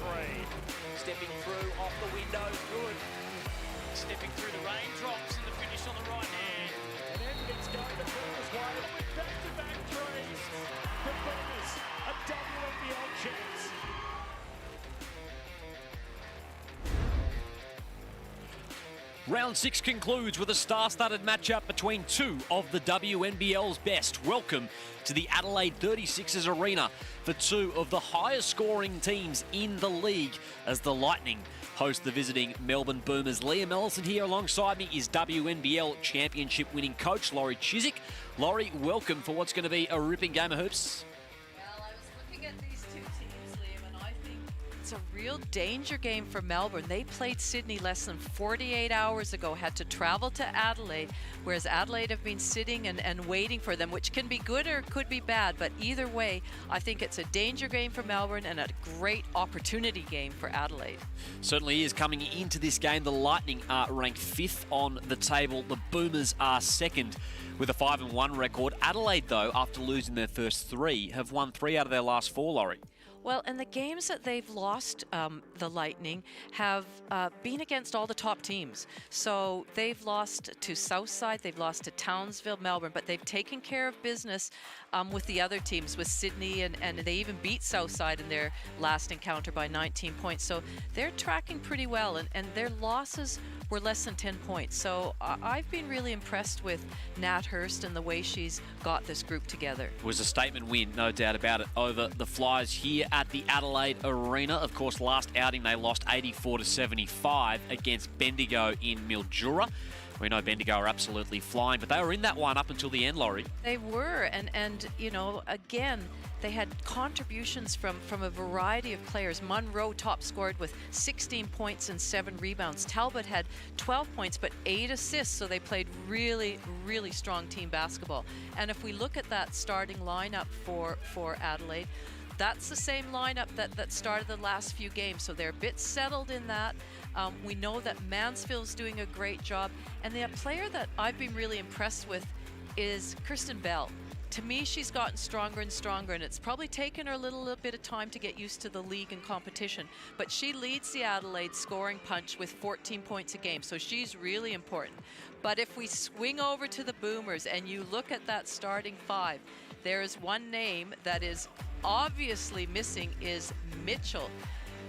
three. Stepping through off the window, good. Stepping through the raindrops and the finish on the right hand. And then it's going the Boomers' way with back-to-back threes. The Boomers, a WNBL chance. Round 6 concludes with a star-studded matchup between two of the WNBL's best. Welcome to the Adelaide 36ers arena for two of the highest scoring teams in the league as the Lightning host the visiting Melbourne Boomers. Liam Ellison here alongside me is WNBL championship winning coach Laurie Chiswick. Laurie, welcome for what's going to be a ripping game of hoops. Well, I was looking at these two teams, Liam, and I think it's a real danger game for Melbourne. They played Sydney less than 48 hours ago, had to travel to Adelaide, whereas Adelaide have been sitting and waiting for them, which can be good or could be bad, but either way, I think it's a danger game for Melbourne and a great opportunity game for Adelaide. Certainly is. Coming into this game, the Lightning are ranked 5th on the table. The Boomers are 2nd with a 5-1 record. Adelaide, though, after losing their first 3, have won 3 out of their last 4, Laurie. Well, and the games that they've lost, the Lightning, have been against all the top teams. So they've lost to Southside, they've lost to Townsville, Melbourne, but they've taken care of business with the other teams, with Sydney, and they even beat Southside in their last encounter by 19 points. So they're tracking pretty well, and their losses were less than 10 points. So I've been really impressed with Nat Hurst and the way she's got this group together. It was a statement win, no doubt about it, over the Flyers here at the Adelaide Arena. Of course, last outing they lost 84-75 against Bendigo in Mildura. We know Bendigo are absolutely flying, but they were in that one up until the end, Laurie. They were, and you know, again, they had contributions from a variety of players. Munro top scored with 16 points and 7 rebounds. Talbot had 12 points but 8 assists, so they played really, really strong team basketball. And if we look at that starting lineup for Adelaide, that's the same lineup that started the last few games, so they're a bit settled in that. We know that Mansfield's doing a great job, and the player that I've been really impressed with is Kirsten Bell. To me, she's gotten stronger and stronger, and it's probably taken her a little bit of time to get used to the league and competition, but she leads the Adelaide scoring punch with 14 points a game, so she's really important. But if we swing over to the Boomers and you look at that starting 5, there is one name that is obviously missing, is Mitchell.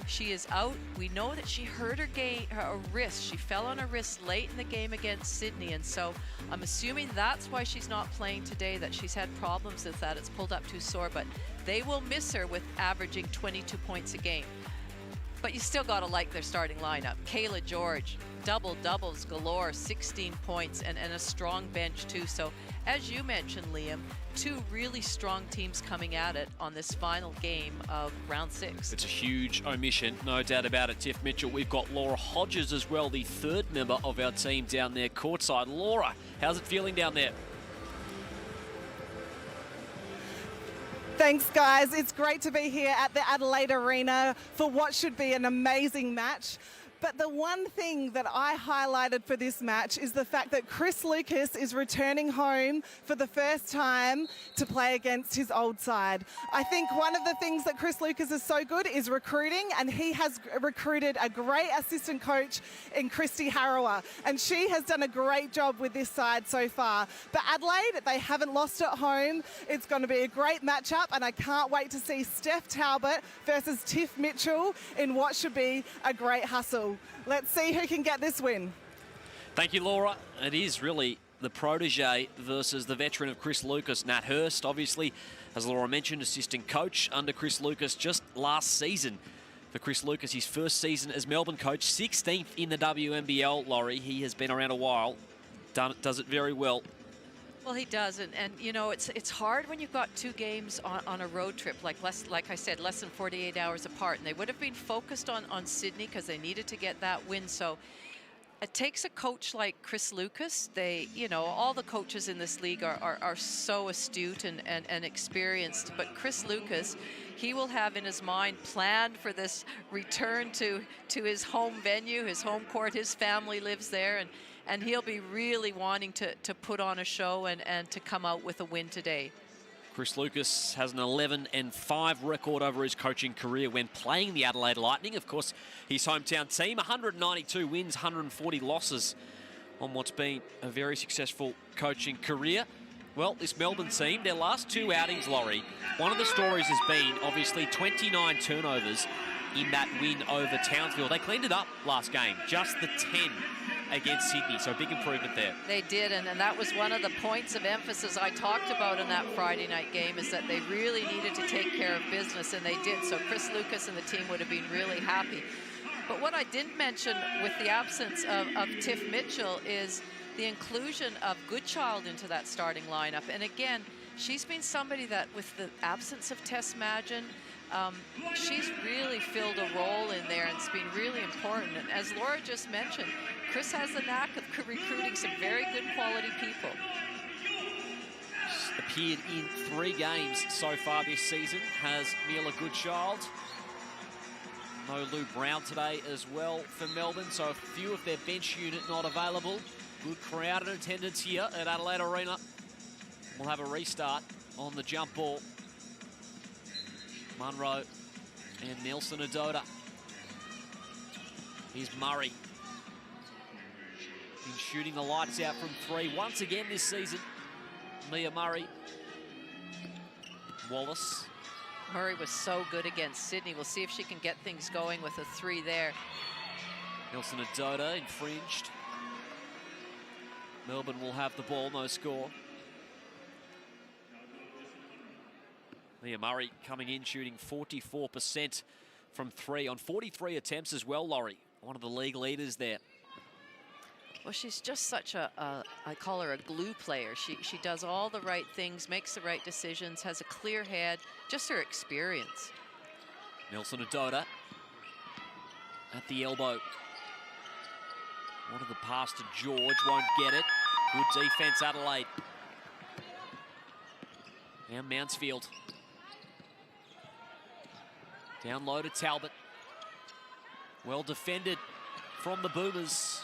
She is out. We know that she hurt her wrist. She fell on her wrist late in the game against Sydney, and so I'm assuming that's why she's not playing today, that she's had problems with that. It's pulled up too sore, but they will miss her with averaging 22 points a game. But you still got to like their starting lineup. Kayla George, doubles galore, 16 points, and a strong bench too. So as you mentioned, Liam, 2 really strong teams coming at it on this final game of round 6. It's a huge omission, no doubt about it, Tiff Mitchell. We've got Laura Hodges as well, the 3rd member of our team down there courtside. Laura, how's it feeling down there? Thanks, guys. It's great to be here at the Adelaide Arena for what should be an amazing match. But the one thing that I highlighted for this match is the fact that Chris Lucas is returning home for the first time to play against his old side. I think one of the things that Chris Lucas is so good is recruiting, and he has recruited a great assistant coach in Christy Harrower, and she has done a great job with this side so far. But Adelaide, they haven't lost at home. It's going to be a great matchup, and I can't wait to see Steph Talbot versus Tiff Mitchell in what should be a great hustle. Let's see who can get this win. Thank you, Laura. It is really the protege versus the veteran of Chris Lucas, Nat Hurst. Obviously, as Laura mentioned, assistant coach under Chris Lucas just last season. For Chris Lucas, his first season as Melbourne coach, 16th in the WNBL, Laurie. He has been around a while, does it very well. Well, he does, and you know, it's hard when you've got 2 games on a road trip, like I said, less than 48 hours apart, and they would have been focused on Sydney because they needed to get that win. So it takes a coach like Chris Lucas. They, you know, all the coaches in this league are so astute and experienced, but Chris Lucas, he will have in his mind planned for this return to his home venue, his home court. His family lives there, and he'll be really wanting to put on a show and to come out with a win today. Chris Lucas has an 11-5 record over his coaching career when playing the Adelaide Lightning. Of course, his hometown team, 192 wins, 140 losses on what's been a very successful coaching career. Well, this Melbourne team, their last two outings, Laurie, one of the stories has been, obviously, 29 turnovers in that win over Townsville. They cleaned it up last game, just the 10 against Sydney, so a big improvement there. They did, and that was one of the points of emphasis I talked about in that Friday night game, is that they really needed to take care of business, and they did. So Chris Lucas and the team would have been really happy. But what I didn't mention with the absence of Tiff Mitchell is the inclusion of Goodchild into that starting lineup. And again, she's been somebody that, with the absence of Tess Madgen, she's really filled a role in there, and it's been really important. And as Laura just mentioned, Chris has the knack of recruiting some very good quality people. Appeared in 3 games so far this season, has Mila Goodchild. No Lou Brown today as well for Melbourne, so a few of their bench unit not available. Good crowd in attendance here at Adelaide Arena. We'll have a restart on the jump ball. Munro and Nelson Adota. Here's Murray. Been shooting the lights out from 3 once again this season. Mia Murray. Wallace. Murray was so good against Sydney. We'll see if she can get things going with a 3 there. Nelson Adota infringed. Melbourne will have the ball, no score. Mia Murray coming in, shooting 44% from 3 on 43 attempts as well, Laurie. One of the league leaders there. Well, she's just such I call her a glue player. She does all the right things, makes the right decisions, has a clear head, just her experience. Nelson Adota at the elbow. Wanted the pass to George, won't get it. Good defense, Adelaide. Now Mansfield. Down low to Talbot. Well defended from the Boomers.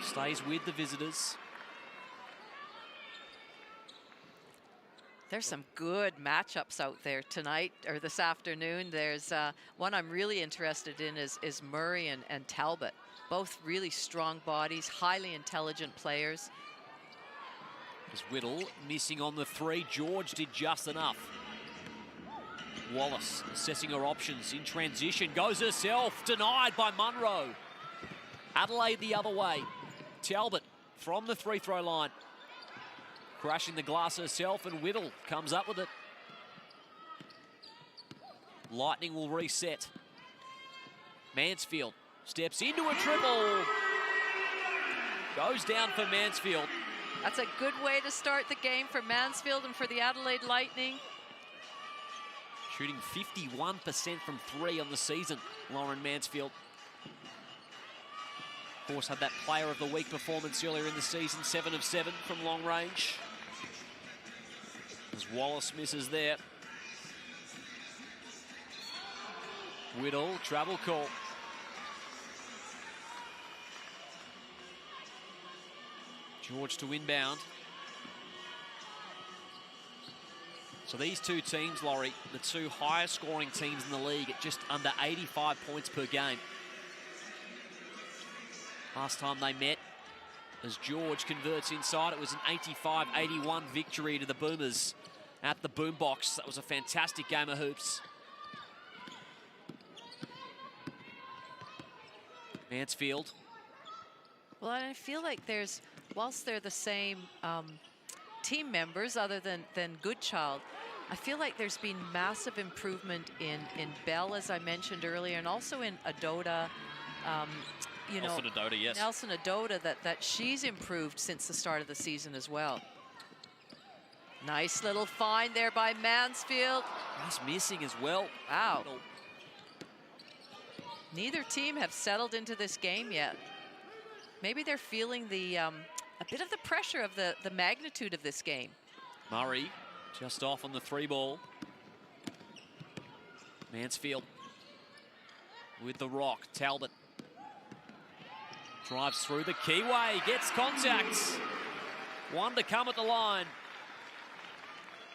Stays with the visitors. There's some good matchups out there tonight, or this afternoon. There's one I'm really interested in is Murray and Talbot. Both really strong bodies, highly intelligent players. As Whittle missing on the 3. George did just enough. Wallace assessing her options in transition. Goes herself, denied by Munro. Adelaide the other way. Talbot from the free throw line. Crashing the glass herself, and Whittle comes up with it. Lightning will reset. Mansfield steps into a triple. Goes down for Mansfield. That's a good way to start the game for Mansfield and for the Adelaide Lightning. Shooting 51% from 3 on the season, Lauren Mansfield. Of course, had that player of the week performance earlier in the season, 7 of 7 from long range. As Wallace misses there. Whittle, travel call. George to inbound. So these two teams, Laurie, the 2 highest scoring teams in the league at just under 85 points per game. Last time they met, as George converts inside, it was an 85-81 victory to the Boomers at the Boombox. That was a fantastic game of hoops. Mansfield. Well, I feel like whilst they're the same team members other than Goodchild, I feel like there's been massive improvement in Bell, as I mentioned earlier, and also in Adota. Nelson Adota, yes. Nelson Adota, that she's improved since the start of the season as well. Nice little find there by Mansfield. Nice missing as well. Wow. Neither team have settled into this game yet. Maybe they're feeling a bit of the pressure of the magnitude of this game. Murray just off on the 3 ball. Mansfield with the rock. Talbot drives through the keyway, gets contact. 1 to come at the line.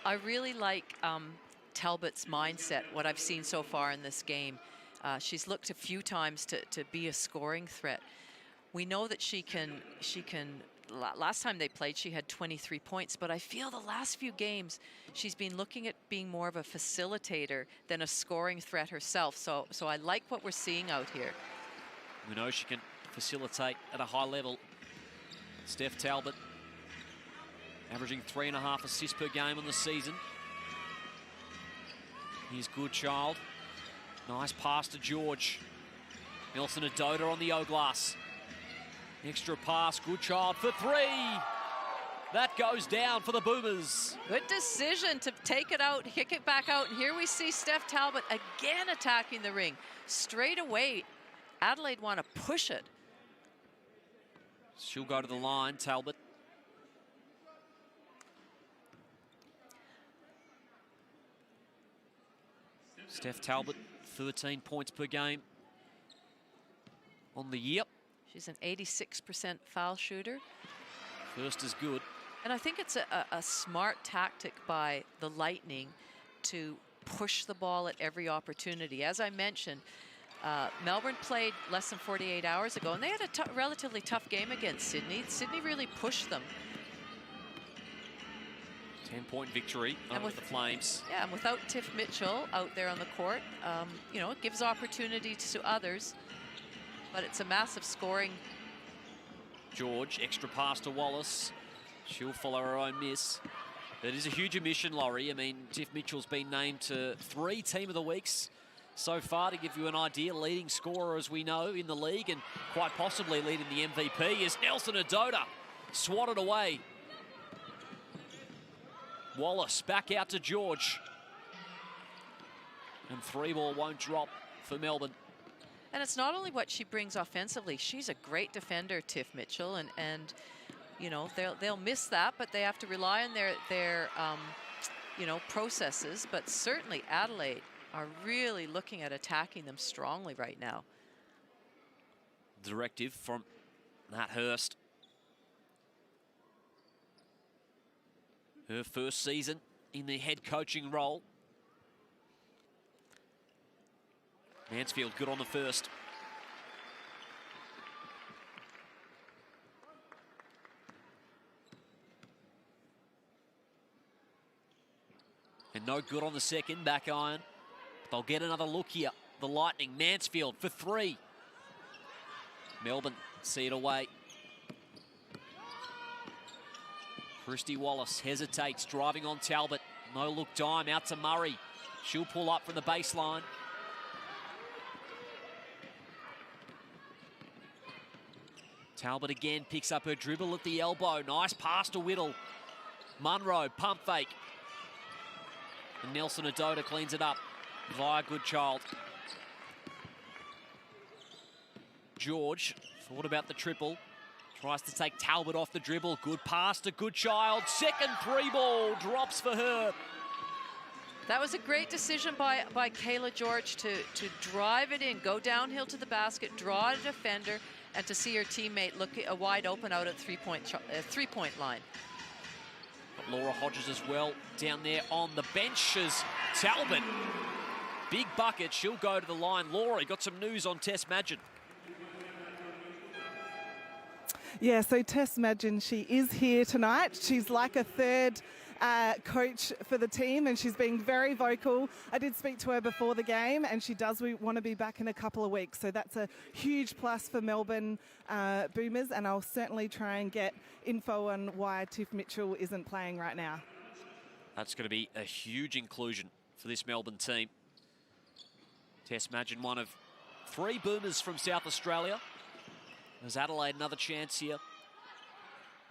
I really like Talbot's mindset, what I've seen so far in this game. She's looked a few times to be a scoring threat. We know that she can, last time they played, she had 23 points, but I feel the last few games, she's been looking at being more of a facilitator than a scoring threat herself. So I like what we're seeing out here. We know she can facilitate at a high level. Steph Talbot averaging 3.5 assists per game on the season. Here's Goodchild. Nice pass to George. Nelson Adoda on the O-glass. Extra pass, Goodchild for 3. That goes down for the Boomers. Good decision to take it out, kick it back out. And here we see Steph Talbot again attacking the ring. Straight away, Adelaide want to push it. She'll go to the line, Talbot. Steph Talbot, 13 points per game on the year. She's an 86% foul shooter. First is good. And I think it's a smart tactic by the Lightning to push the ball at every opportunity. As I mentioned, Melbourne played less than 48 hours ago, and they had a relatively tough game against Sydney. Sydney really pushed them. 10-point victory over the Flames. Yeah, and without Tiff Mitchell out there on the court, you know, it gives opportunity to others, but it's a massive scoring. George, extra pass to Wallace. She'll follow her own miss. It is a huge omission, Laurie. I mean, Tiff Mitchell's been named to 3 Team of the Weeks so far, to give you an idea. Leading scorer, as we know, in the league, and quite possibly leading the MVP is Nelson Adoda. Swatted away. Wallace back out to George. And 3 ball won't drop for Melbourne. And it's not only what she brings offensively. She's a great defender, Tiff Mitchell, and you know, they'll miss that, but they have to rely on their you know, processes. But certainly Adelaide are really looking at attacking them strongly right now. Directive from Nat Hurst. Her first season in the head coaching role. Mansfield good on the first. And no good on the second, back iron. They'll get another look here. The Lightning, Mansfield for 3. Melbourne see it away. Christy Wallace hesitates, driving on Talbot. No look dime out to Murray. She'll pull up from the baseline. Talbot again picks up her dribble at the elbow. Nice pass to Whittle. Munro, pump fake. And Nelson Adoda cleans it up via Goodchild. George thought about the triple. Tries to take Talbot off the dribble. Good pass to Goodchild. Second 3 ball drops for her. That was a great decision by Kayla George to drive it in, go downhill to the basket, draw a defender, and to see her teammate look wide open out at three-point line. But Laura Hodges as well down there on the bench as Talbot. Big bucket. She'll go to the line. Laura, got some news on Tess Madgen. Yeah, so Tess Madgen, she is here tonight. She's like a third coach for the team, and she's being very vocal. I did speak to her before the game, and she does want to be back in a couple of weeks. So that's a huge plus for Melbourne Boomers, and I'll certainly try and get info on why Tiff Mitchell isn't playing right now. That's going to be a huge inclusion for this Melbourne team. Tess Madgen, one of 3 Boomers from South Australia. There's Adelaide, another chance here.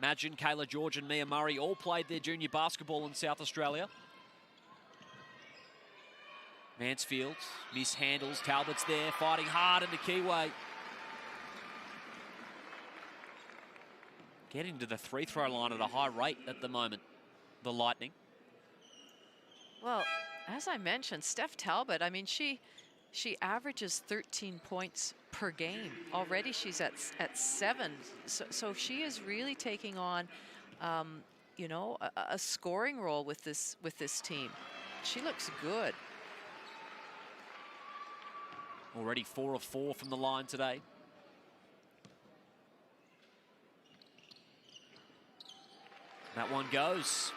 Madgen, Kayla George and Mia Murray all played their junior basketball in South Australia. Mansfield mishandles. Talbot's there, fighting hard in the keyway. Getting to the free-throw line at a high rate at the moment, the Lightning. Well, as I mentioned, Steph Talbot, I mean, she averages 13 points per game. Already she's at 7. So she is really taking on, you know, a scoring role with this team. She looks good. Already 4 of 4 from the line today. That one goes.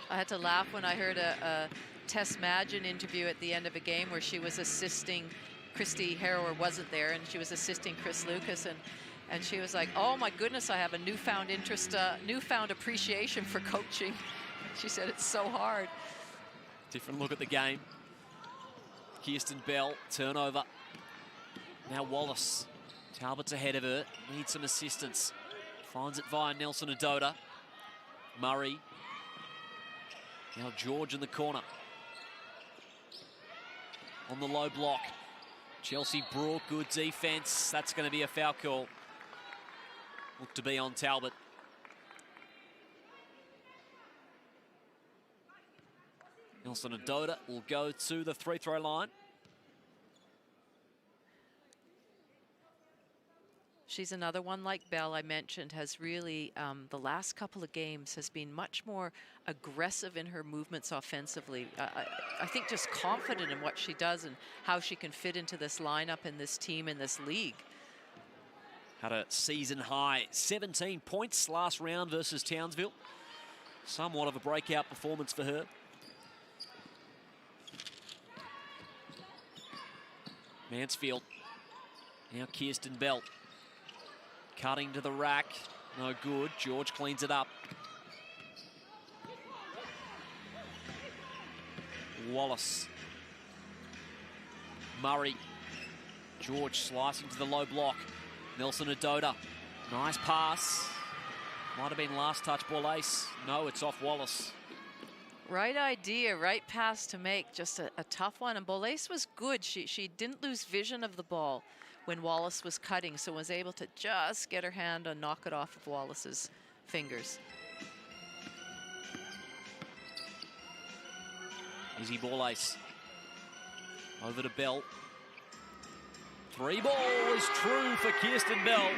I had to laugh when I heard a Tess Madgen interview at the end of a game where she was assisting, Christy Harrower wasn't there, and she was assisting Chris Lucas, and she was like, oh my goodness, I have a newfound interest, newfound appreciation for coaching. She said it's so hard. Different look at the game. Kirsten Bell, turnover. Now Wallace. Talbot's ahead of her, needs some assistance. Finds it via Nelson Adota. Murray. Now George in the corner. On the low block. Chelsea Brook, good defense. That's going to be a foul call. Look to be on Talbot. Nelson Adota will go to the free throw line. She's another one like Bell, I mentioned, has really, the last couple of games, has been much more aggressive in her movements offensively. I think just confident in what she does and how she can fit into this lineup and this team in this league. Had a season high 17 points last round versus Townsville. Somewhat of a breakout performance for her. Mansfield. Now Kirsten Bell. Cutting to the rack. No good. George cleans it up. Wallace. Murray. George slicing to the low block. Nelson Adota. Nice pass. Might have been last touch ball ace. No, it's off Wallace. Right idea, right pass to make. Just a tough one. And Bolace was good. She didn't lose vision of the ball when Wallace was cutting, so was able to just get her hand and knock it off of Wallace's fingers. Easy ball ace. Over to Bell. Three ball is true for Kirsten Bell.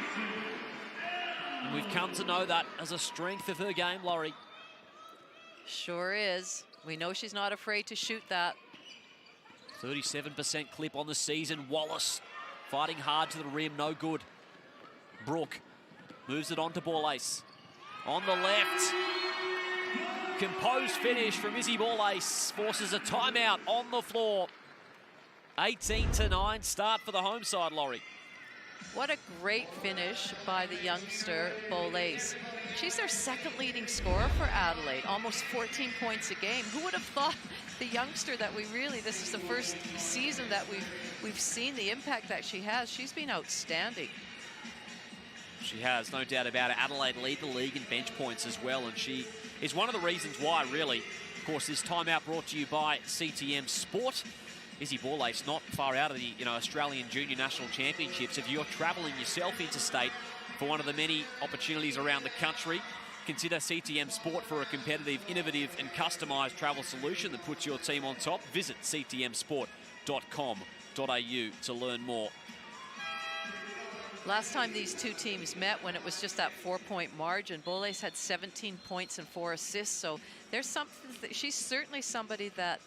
And we've come to know that as a strength of her game, Laurie. Sure is. We know she's not afraid to shoot that. 37% clip on the season. Wallace fighting hard to the rim, no good. Brook moves it on to Ball-Ace. On the left. Composed finish from Izzy Ball-Ace. Forces a timeout on the floor. 18-9 start for the home side, Laurie. What a great finish by the youngster, Bolace. She's their second leading scorer for Adelaide, almost 14 points a game. Who would have thought the youngster that this is the first season that we've seen the impact that she has. She's been outstanding. She has, no doubt about it. Adelaide lead the league in bench points as well, and she is one of the reasons why, really. Of course, this timeout brought to you by CTM Sport. Izzy Ball-Ace not far out of the Australian Junior National Championships. If you're travelling yourself interstate for one of the many opportunities around the country, consider CTM Sport for a competitive, innovative and customised travel solution that puts your team on top. Visit ctmsport.com.au to learn more. Last time these two teams met, when it was just that 4-point margin, Bolace had 17 points and 4 assists. So there's something. She's certainly somebody that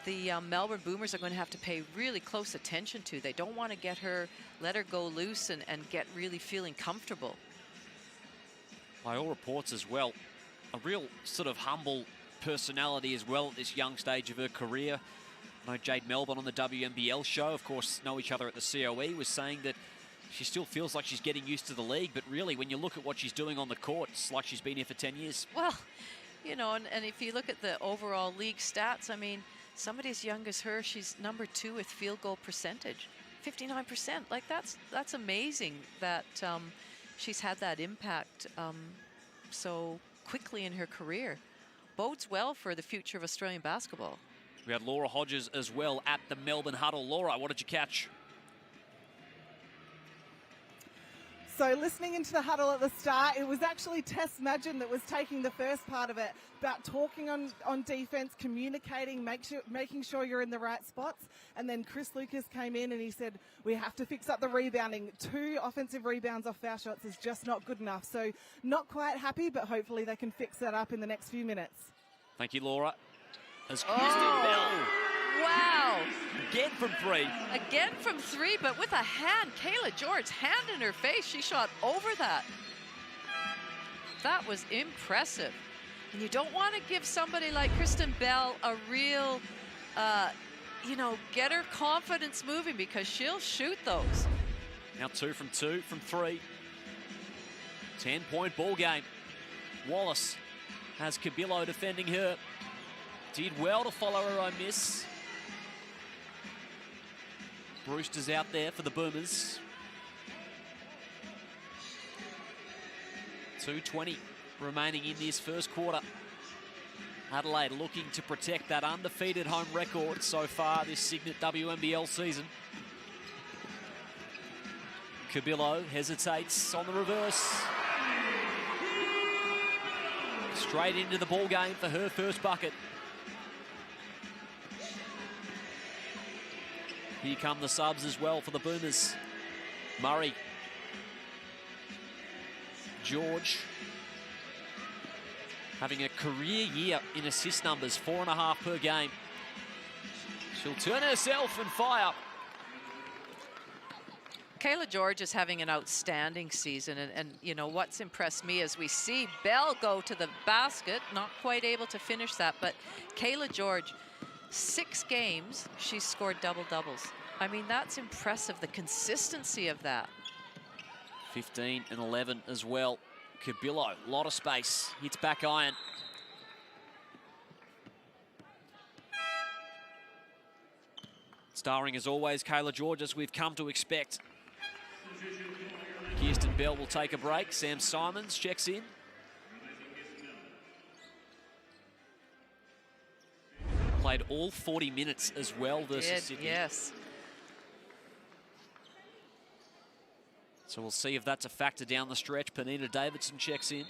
the Melbourne Boomers are going to have to pay really close attention to. They don't want to let her go loose and get really feeling comfortable. By all reports as well, a real sort of humble personality as well at this young stage of her career. I know Jade Melbourne on the WNBL show, of course, know each other at the COE, was saying that she still feels like she's getting used to the league, but really when you look at what she's doing on the court, it's like she's been here for 10 years. Well, and if you look at the overall league stats, I mean, somebody as young as her, she's number 2 with field goal percentage, 59%. Like that's amazing that she's had that impact so quickly in her career. Bodes well for the future of Australian basketball. We had Laura Hodges as well at the Melbourne huddle. Laura, what did you catch? So listening into the huddle at the start, it was actually Tess Madgen that was taking the first part of it, about talking on defence, communicating, making sure you're in the right spots. And then Chris Lucas came in and he said, we have to fix up the rebounding. 2 offensive rebounds off foul shots is just not good enough. So not quite happy, but hopefully they can fix that up in the next few minutes. Thank you, Laura. As Kirsten Bell. Wow. Again from 3. Again from 3, but with a hand. Kayla George, hand in her face. She shot over that. That was impressive. And you don't want to give somebody like Kristen Bell a real, get her confidence moving, because she'll shoot those. Now 2 from 2 from 3. 10-point ball game. Wallace has Cabillo defending her. Did well to follow her own miss. Brewster's out there for the Boomers. 2:20 remaining in this first quarter. Adelaide looking to protect that undefeated home record so far this Cygnett WNBL season. Cabillo hesitates on the reverse. Straight into the ball game for her first bucket. Here come the subs as well for the Boomers. Murray. George. Having a career year in assist numbers, 4.5 per game. She'll turn herself and fire. Kayla George is having an outstanding season, and you know what's impressed me is we see Bell go to the basket, not quite able to finish that, but Kayla George, 6 games, she's scored double-doubles. I mean, that's impressive, the consistency of that. 15 and 11 as well. Cabillo, a lot of space, hits back iron. Starring as always, Kayla George, as we've come to expect. Kirsten Bell will take a break. Sam Simons checks in. Played all 40 minutes as well versus Sydney. Yes. So we'll see if that's a factor down the stretch. Penina Davidson checks in.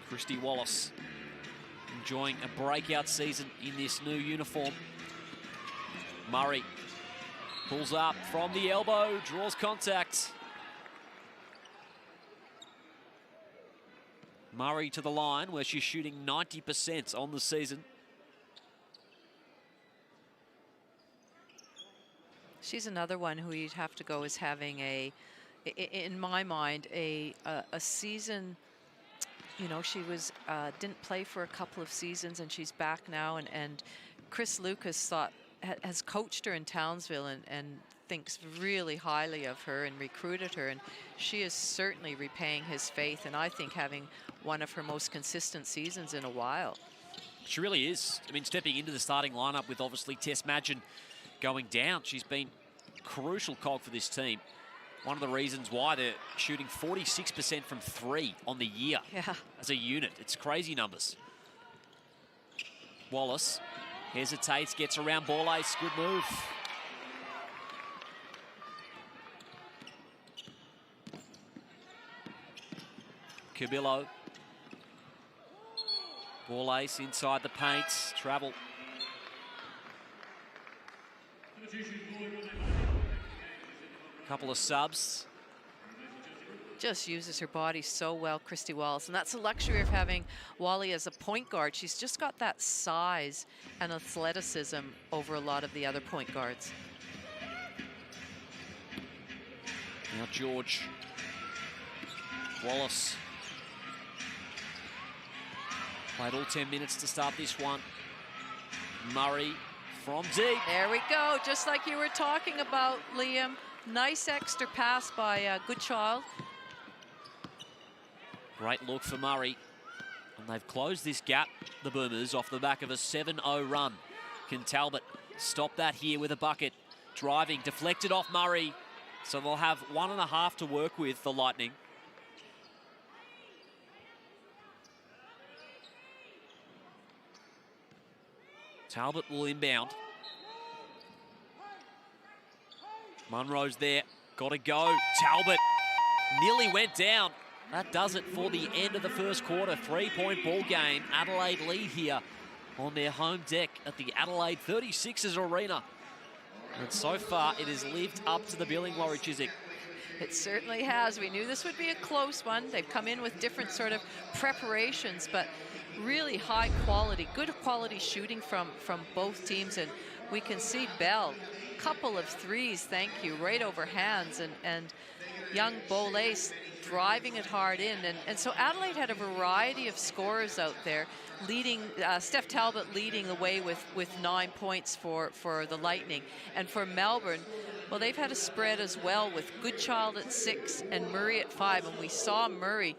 Christy Wallace enjoying a breakout season in this new uniform. Murray pulls up from the elbow, draws contact. Murray to the line where she's shooting 90% on the season. She's another one who you'd have to go as having in my mind, a season. You know, she was didn't play for a couple of seasons, and she's back now. And Chris Lucas has coached her in Townsville and thinks really highly of her and recruited her. And she is certainly repaying his faith, and I think having one of her most consistent seasons in a while. She really is. I mean, stepping into the starting lineup with obviously Tess Madgen going down, she's been a crucial cog for this team. One of the reasons why they're shooting 46% from 3 on the year as a unit. It's crazy numbers. Wallace hesitates, gets around ball ace. Good move. Cabillo. Ball ace inside the paint. Travel. Couple of subs. Just uses her body so well, Christy Wallace. And that's the luxury of having Wally as a point guard. She's just got that size and athleticism over a lot of the other point guards. Now George. Wallace. Played all 10 minutes to start this one. Murray from deep. There we go, just like you were talking about, Liam. Nice extra pass by Goodchild. Great look for Murray. And they've closed this gap, the Boomers, off the back of a 7-0 run. Can Talbot stop that here with a bucket? Driving, deflected off Murray. So they'll have 1.5 to work with, the Lightning. Talbot will inbound. Munro's there. Got to go. Talbot nearly went down. That does it for the end of the first quarter. 3-point ball game. Adelaide lead here on their home deck at the Adelaide 36ers Arena. And so far, it has lived up to the billing, Laurie Chiswick. It certainly has. We knew this would be a close one. They've come in with different sort of preparations, but really high quality, good quality shooting from both teams. And we can see Bell, couple of threes, thank you, right over hands. And young Bolace driving it hard in. And so Adelaide had a variety of scorers out there, leading, Steph Talbot leading the way with 9 points for the Lightning. And for Melbourne, well, they've had a spread as well with Goodchild at 6 and Murray at 5. And we saw Murray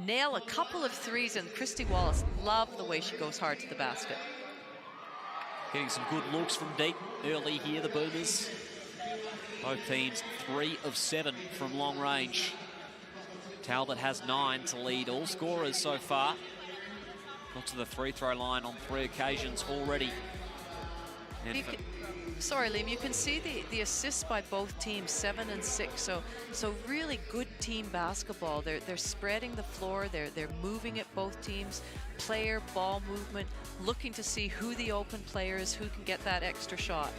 nail a couple of threes, and Christy Wallace loved the way she goes hard to the basket. Getting some good looks from deep early here, the Boomers. Both teams 3 of 7 from long range. Talbot has 9 to lead all scorers so far. Got to the free throw line on 3 occasions already. Sorry, Liam, you can see the assists by both teams, 7 and 6. So really good team basketball. They're spreading the floor. They're moving it, both teams. Player, ball movement, looking to see who the open player is, who can get that extra shot.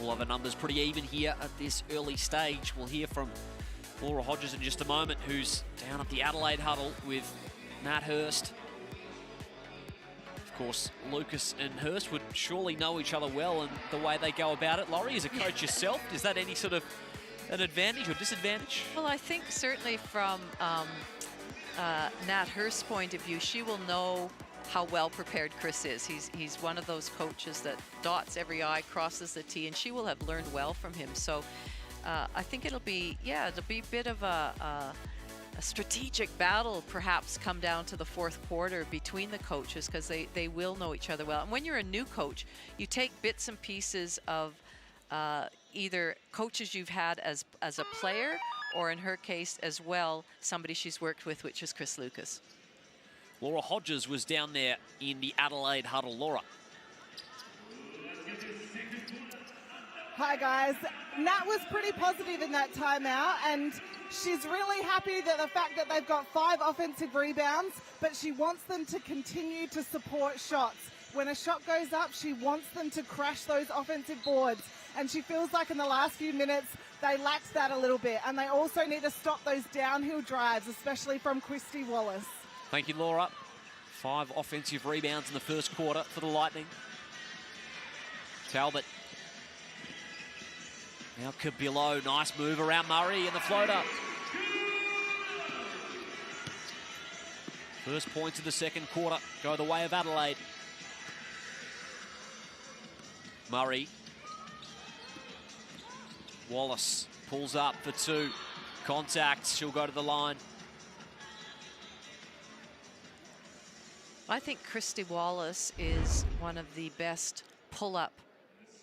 All other numbers pretty even here at this early stage. We'll hear from Laura Hodges in just a moment, who's down at the Adelaide huddle with Matt Hurst. Of course, Lucas and Hurst would surely know each other well, and the way they go about it. Laurie, as a coach yourself, is that any sort of an advantage or disadvantage? Well, I think certainly from Nat Hurst's point of view, she will know how well prepared Chris is. He's one of those coaches that dots every I, crosses the T, and she will have learned well from him. So I think it'll be a bit of a strategic battle, perhaps, come down to the fourth quarter between the coaches, because they will know each other well. And when you're a new coach, you take bits and pieces of either coaches you've had as a player, or in her case as well, somebody she's worked with, which is Chris Lucas. Laura Hodges was down there in the Adelaide huddle. Laura. Hi guys. Nat was pretty positive in that timeout, and she's really happy that the fact that they've got 5 offensive rebounds, but she wants them to continue to support shots. When a shot goes up, she wants them to crash those offensive boards, and she feels like in the last few minutes they lacked that a little bit, and they also need to stop those downhill drives, especially from Christy Wallace. Thank you, Laura. 5 offensive rebounds in the first quarter for the Lightning. Talbot. Now Cabillo, nice move around Murray and the floater. First points of the second quarter go the way of Adelaide. Murray. Wallace pulls up for 2. Contact, she'll go to the line. I think Christy Wallace is one of the best pull-up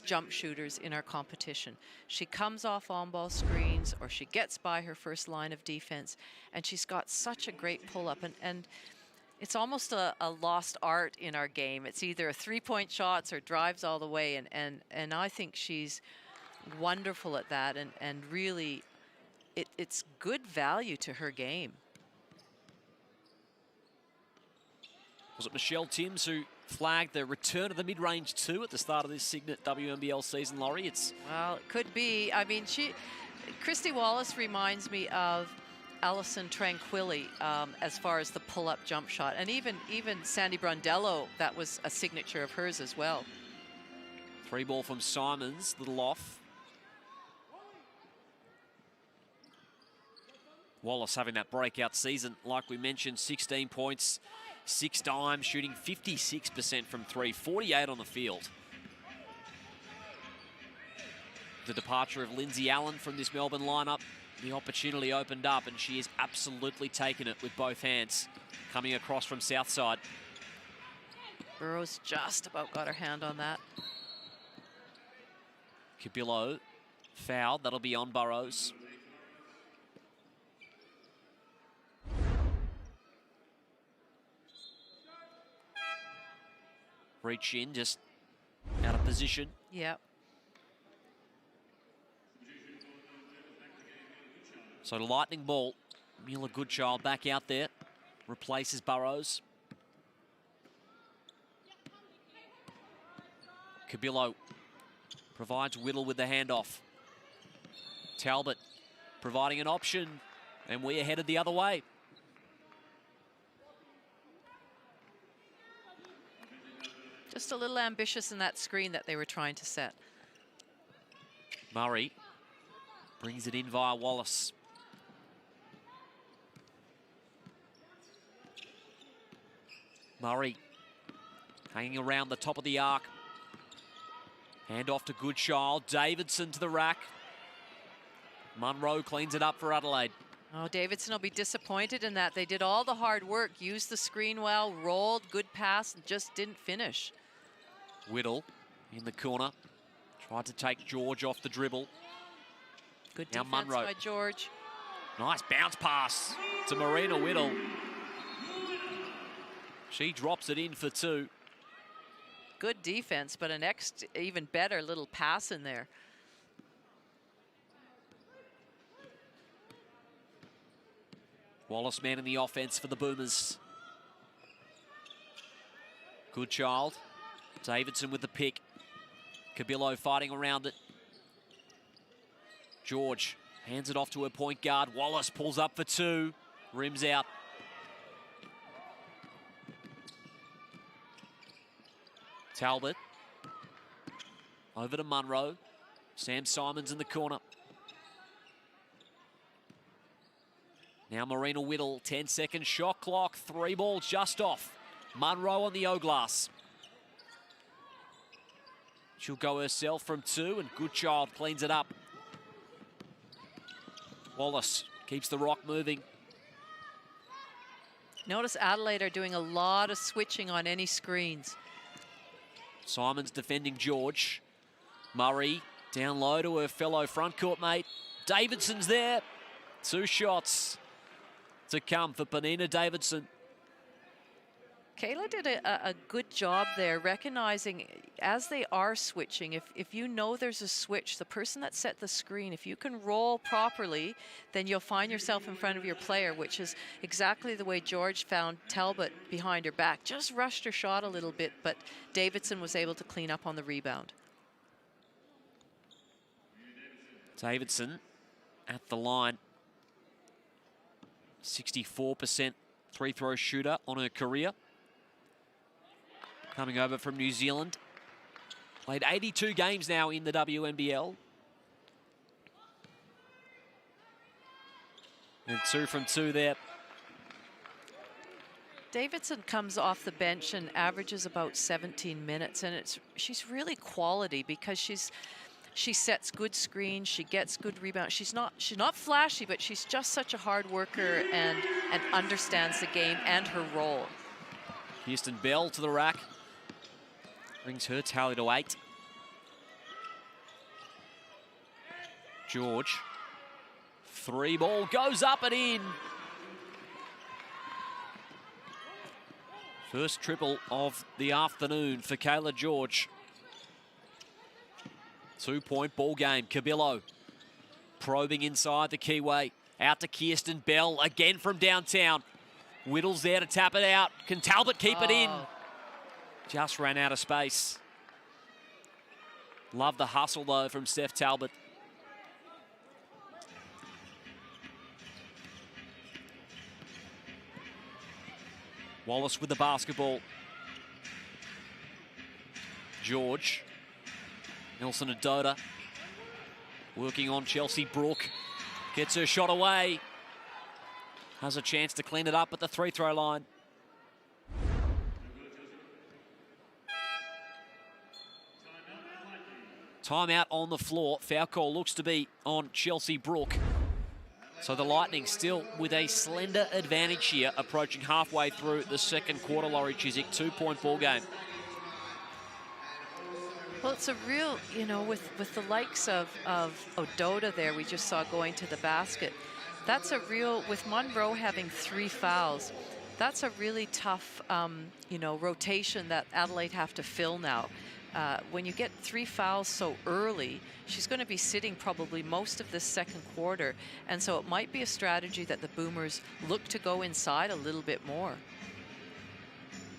jump shooters in our competition. She comes off on-ball screens, or she gets by her first line of defense, and she's got such a great pull-up. And it's almost a lost art in our game. It's either a 3-point shots or drives all the way, and I think she's wonderful at that, and really it's good value to her game. Was it Michelle Timms who flagged the return of the mid-range 2 at the start of this Cygnett WNBL season, Laurie? Well, it could be. I mean, Christy Wallace reminds me of Alison Tranquilli as far as the pull-up jump shot. And even Sandy Brondello, that was a signature of hers as well. 3 ball from Simons, little off. Wallace having that breakout season, like we mentioned, 16 points, 6 dimes, shooting 56% from 3, 48 on the field. The departure of Lindsay Allen from this Melbourne lineup, the opportunity opened up, and she has absolutely taken it with both hands, coming across from Southside. Burrows just about got her hand on that. Cabillo fouled, that'll be on Burrows. Reach in, just out of position. Yeah. So lightning ball. Mueller-Goodchild back out there. Replaces Burrows. Cabillo provides Whittle with the handoff. Talbot providing an option, and we are headed the other way. Just a little ambitious in that screen that they were trying to set. Murray brings it in via Wallace. Murray hanging around the top of the arc. Hand off to Goodchild. Davidson to the rack. Munro cleans it up for Adelaide. Oh, Davidson will be disappointed in that. They did all the hard work, used the screen well, rolled, good pass, and just didn't finish. Whittle in the corner. Tried to take George off the dribble. Good now defense Munro. by George. Nice bounce pass to Marina Whittle. She drops it in for two. Good defense, but an even better little pass in there. Wallace man in the offense for the Boomers. Goodchild. Davidson with the pick. Cabillo fighting around it. George hands it off to her point guard. Wallace pulls up for two. Rims out. Talbot. Over to Munro. Sam Simons in the corner. Now Marina Whittle, 10-second shot clock. 3 balls just off. Munro on the O-glass. She'll go herself from 2, and Goodchild cleans it up. Wallace keeps the rock moving. Notice Adelaide are doing a lot of switching on any screens. Simons defending George. Murray down low to her fellow front court mate. Davidson's there. 2 shots to come for Penina Davidson. Kayla did a good job there, recognizing as they are switching, if you know there's a switch, the person that set the screen, if you can roll properly, then you'll find yourself in front of your player, which is exactly the way George found Talbot behind her back. Just rushed her shot a little bit, but Davidson was able to clean up on the rebound. Davidson at the line. 64% free throw shooter on her career. Coming over from New Zealand. Played 82 games now in the WNBL. And 2 from 2 there. Davidson comes off the bench and averages about 17 minutes, and she's really quality because she sets good screens, she gets good rebounds. She's not flashy, but she's just such a hard worker and understands the game and her role. Kirsten Bell to the rack. Brings her tally to 8. George. 3 ball goes up and in. First triple of the afternoon for Kayla George. 2-point ball game. Cabillo probing inside the keyway. Out to Kirsten Bell again from downtown. Whittle's there to tap it out. Can Talbot keep it in? Just ran out of space. Love the hustle though from Steph Talbot. Wallace with the basketball. George. Nelson Adoda working on Chelsea Brooke. Gets her shot away. Has a chance to clean it up at the free-throw line. Timeout on the floor. Foul call looks to be on Chelsea Brooke. So the Lightning still with a slender advantage here, approaching halfway through the second quarter. Laurie Chiswick, 2-point ball game. Well, it's a real, with the likes of Ododa there, we just saw going to the basket. That's a real, with Munro having 3 fouls, That's a really tough, you know, rotation that Adelaide have to fill now. When you get 3 fouls so early, she's going to be sitting probably most of this second quarter. And so it might be a strategy that the Boomers look to go inside a little bit more.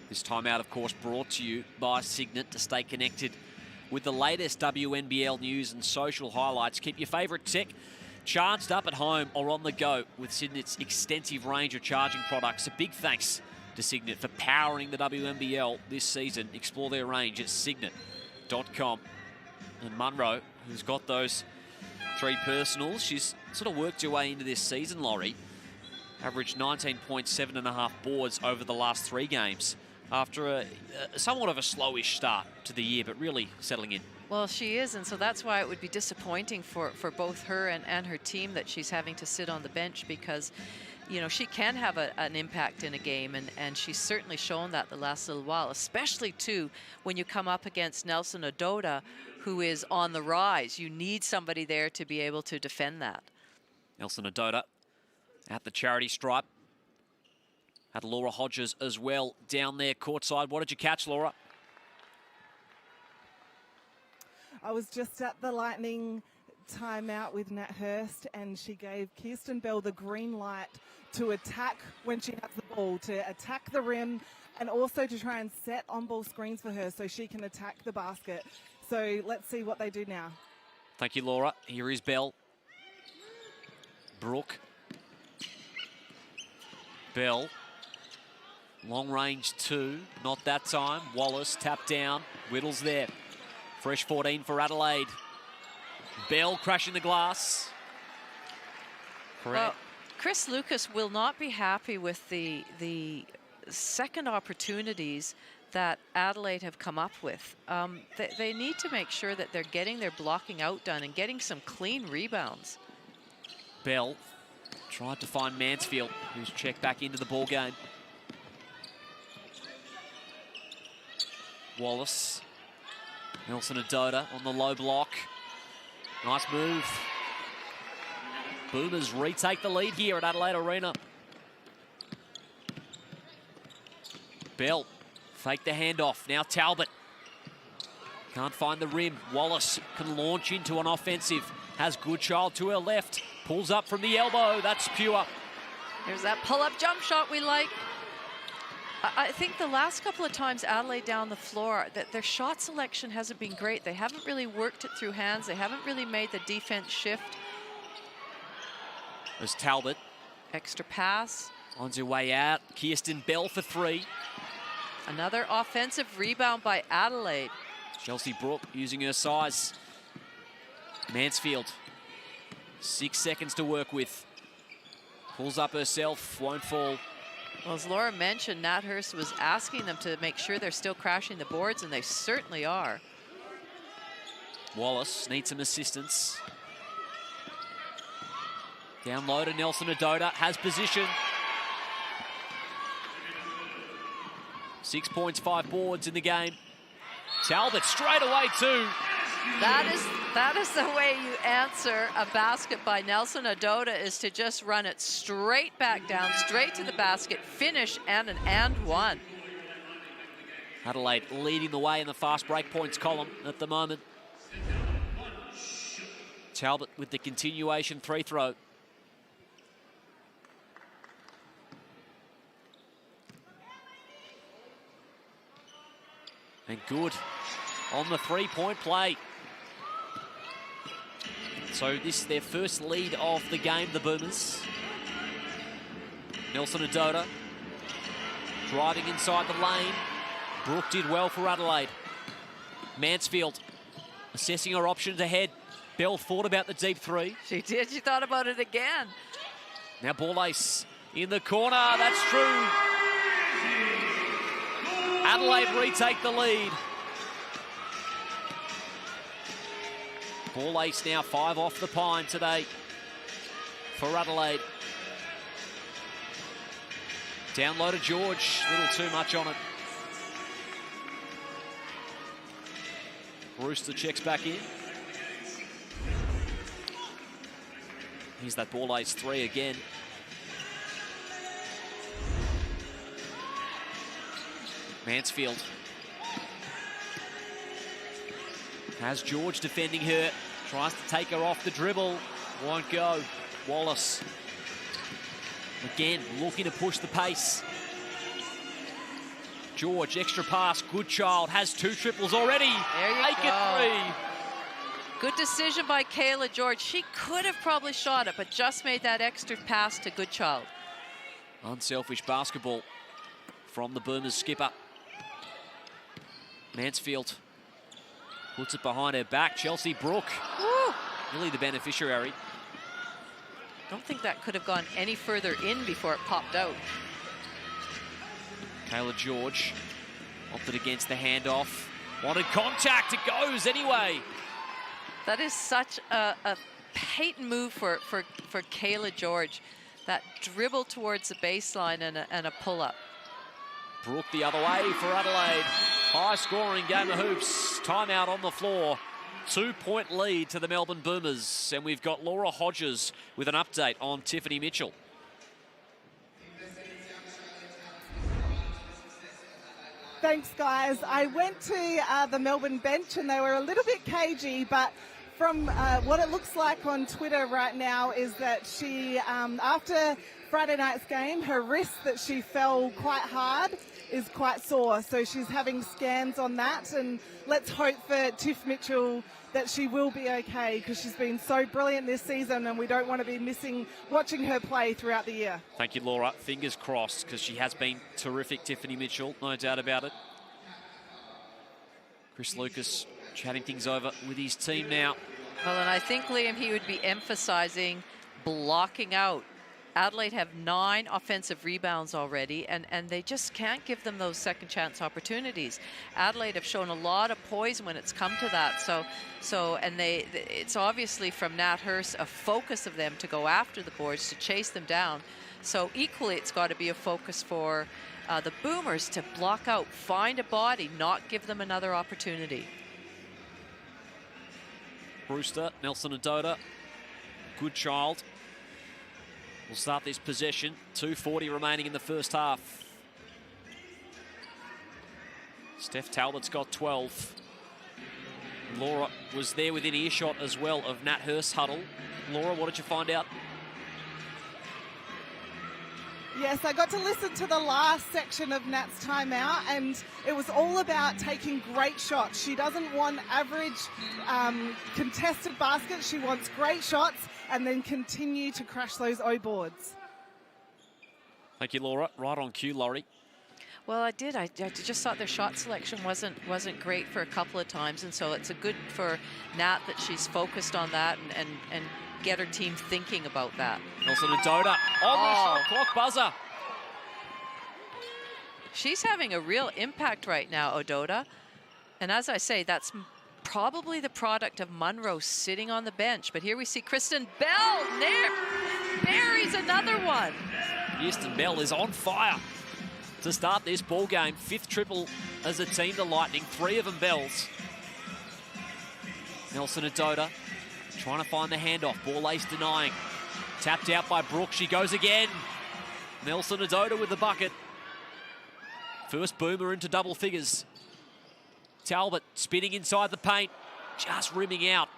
This timeout, of course, brought to you by Cygnett. To stay connected with the latest WNBL news and social highlights, keep your favourite tech charged up at home or on the go with Cygnett's extensive range of charging products. A big thanks to Cygnett for powering the WNBL this season. Explore their range at cygnett.com. And Munro, who's got those 3 personals, she's sort of worked her way into this season, Laurie. Averaged 19.7.5 boards over the last 3 games after a somewhat of a slowish start to the year, but really settling in. Well, she is, and so that's why it would be disappointing for both her and her team that she's having to sit on the bench, because, you know, she can have an impact in a game, and she's certainly shown that the last little while, especially, too, when you come up against Nelson Ododa, who is on the rise. You need somebody there to be able to defend that. Nelson Ododa at the charity stripe. Had Laura Hodges as well down there courtside. What did you catch, Laura? I was just at the Lightning timeout with Nat Hurst, and she gave Kirsten Bell the green light to attack when she has the ball, to attack the rim, and also to try and set on-ball screens for her so she can attack the basket. So let's see what they do now. Thank you, Laura. Here is Bell. Brooke. Bell. Long range 2. Not that time. Wallace tapped down. Whittle's there. Fresh 14 for Adelaide. Bell crashing the glass. Correct. Well, Chris Lucas will not be happy with the second opportunities that Adelaide have come up with. They need to make sure that they're getting their blocking out done and getting some clean rebounds. Bell tried to find Mansfield, who's checked back into the ball game. Wallace. Nelson Ododa on the low block. Nice move. Boomers retake the lead here at Adelaide Arena. Bell, fake the handoff. Now Talbot. Can't find the rim. Wallace can launch into an offensive. Has Goodchild to her left. Pulls up from the elbow. That's pure. There's that pull-up jump shot we like. I think the last couple of times Adelaide down the floor, that their shot selection hasn't been great. They haven't really worked it through hands. They haven't really made the defense shift. There's Talbot. Extra pass. On her way out. Kirsten Bell for 3. Another offensive rebound by Adelaide. Chelsea Brooke using her size. Mansfield. 6 seconds to work with. Pulls up herself. Won't fall. Well, as Laura mentioned, Nat Hurst was asking them to make sure they're still crashing the boards, and they certainly are. Wallace needs some assistance. Down low to Nelson Ododa, has position. 6 points, 5 boards in the game. Talbot straight away too. That is the way you answer a basket by Nelson Ododa, is to just run it straight back down, straight to the basket, finish, and an and one. Adelaide leading the way in the fast break points column at the moment. Talbot with the continuation 3 throw. And good on the 3-point play. So this is their first lead of the game, the Boomers. Nelson Ododa driving inside the lane. Brooke did well for Adelaide. Mansfield assessing her options ahead. Bell thought about the deep 3. She did. She thought about it again. Now ball ace in the corner. That's true. Adelaide retake the lead. Ball ace now, 5 off the pine today for Adelaide. Down low to George, a little too much on it. Brewster checks back in. Here's that ball ace 3 again. Mansfield has George defending her. Tries to take her off the dribble. Won't go. Wallace again looking to push the pace. George, extra pass. Goodchild has 2 triples already. There you Make go. it 3. Good decision by Kayla George. She could have probably shot it, but just made that extra pass to Goodchild. Unselfish basketball from the Boomers skipper. Mansfield puts it behind her back. Chelsea Brooke, Woo! really the beneficiary. Don't think that could have gone any further in before it popped out. Kayla George opted against the handoff. Wanted contact, it goes anyway. That is such a patent move for Kayla George. That dribble towards the baseline and a pull-up. Brooke the other way for Adelaide. High scoring game of hoops. Timeout on the floor. 2-point lead to the Melbourne Boomers. And we've got Laura Hodges with an update on Tiffany Mitchell. Thanks, guys. I went to the Melbourne bench and they were a little bit cagey, but from what it looks like on Twitter right now is that she, after Friday night's game, her wrist that she fell quite hard is quite sore. So she's having scans on that, and let's hope for Tiff Mitchell that she will be okay, because she's been so brilliant this season and we don't want to be missing watching her play throughout the year. Thank you, Laura. Fingers crossed, because she has been terrific, Tiffany Mitchell, no doubt about it. Chris Lucas chatting things over with his team now. Well, and I think, Liam, he would be emphasizing blocking out. Adelaide have 9 offensive rebounds already, and they just can't give them those second chance opportunities. Adelaide have shown a lot of poise when it's come to that. And it's obviously from Nat Hurst a focus of them to go after the boards, to chase them down. So equally, it's got to be a focus for the Boomers to block out, find a body, not give them another opportunity. Brewster, Nelson Adota, Goodchild will start this possession. 2:40 remaining in the first half. Steph Talbot's got 12. Laura was there within earshot as well of Nat Hurst's huddle. Laura, what did you find out? Yes, I got to listen to the last section of Nat's timeout, and it was all about taking great shots. She doesn't want average contested baskets. She wants great shots and then continue to crash those O boards. Thank you, Laura. Right on cue, Laurie. Well, I just thought their shot selection wasn't great for a couple of times, and so it's a good for Nat that she's focused on that and get her team thinking about that. Nelson Adota on the shot clock buzzer. She's having a real impact right now, Odota. And as I say, that's probably the product of Munro sitting on the bench. But here we see Kristen Bell. Buries another one. Kirsten Bell is on fire to start this ball game. 5th triple as a team to Lightning. 3 of them Bells. Nelson Adota trying to find the handoff. Ball ace denying. Tapped out by Brooke. She goes again. Nelson Adota with the bucket. First Boomer into double figures. Talbot spinning inside the paint. Just rimming out.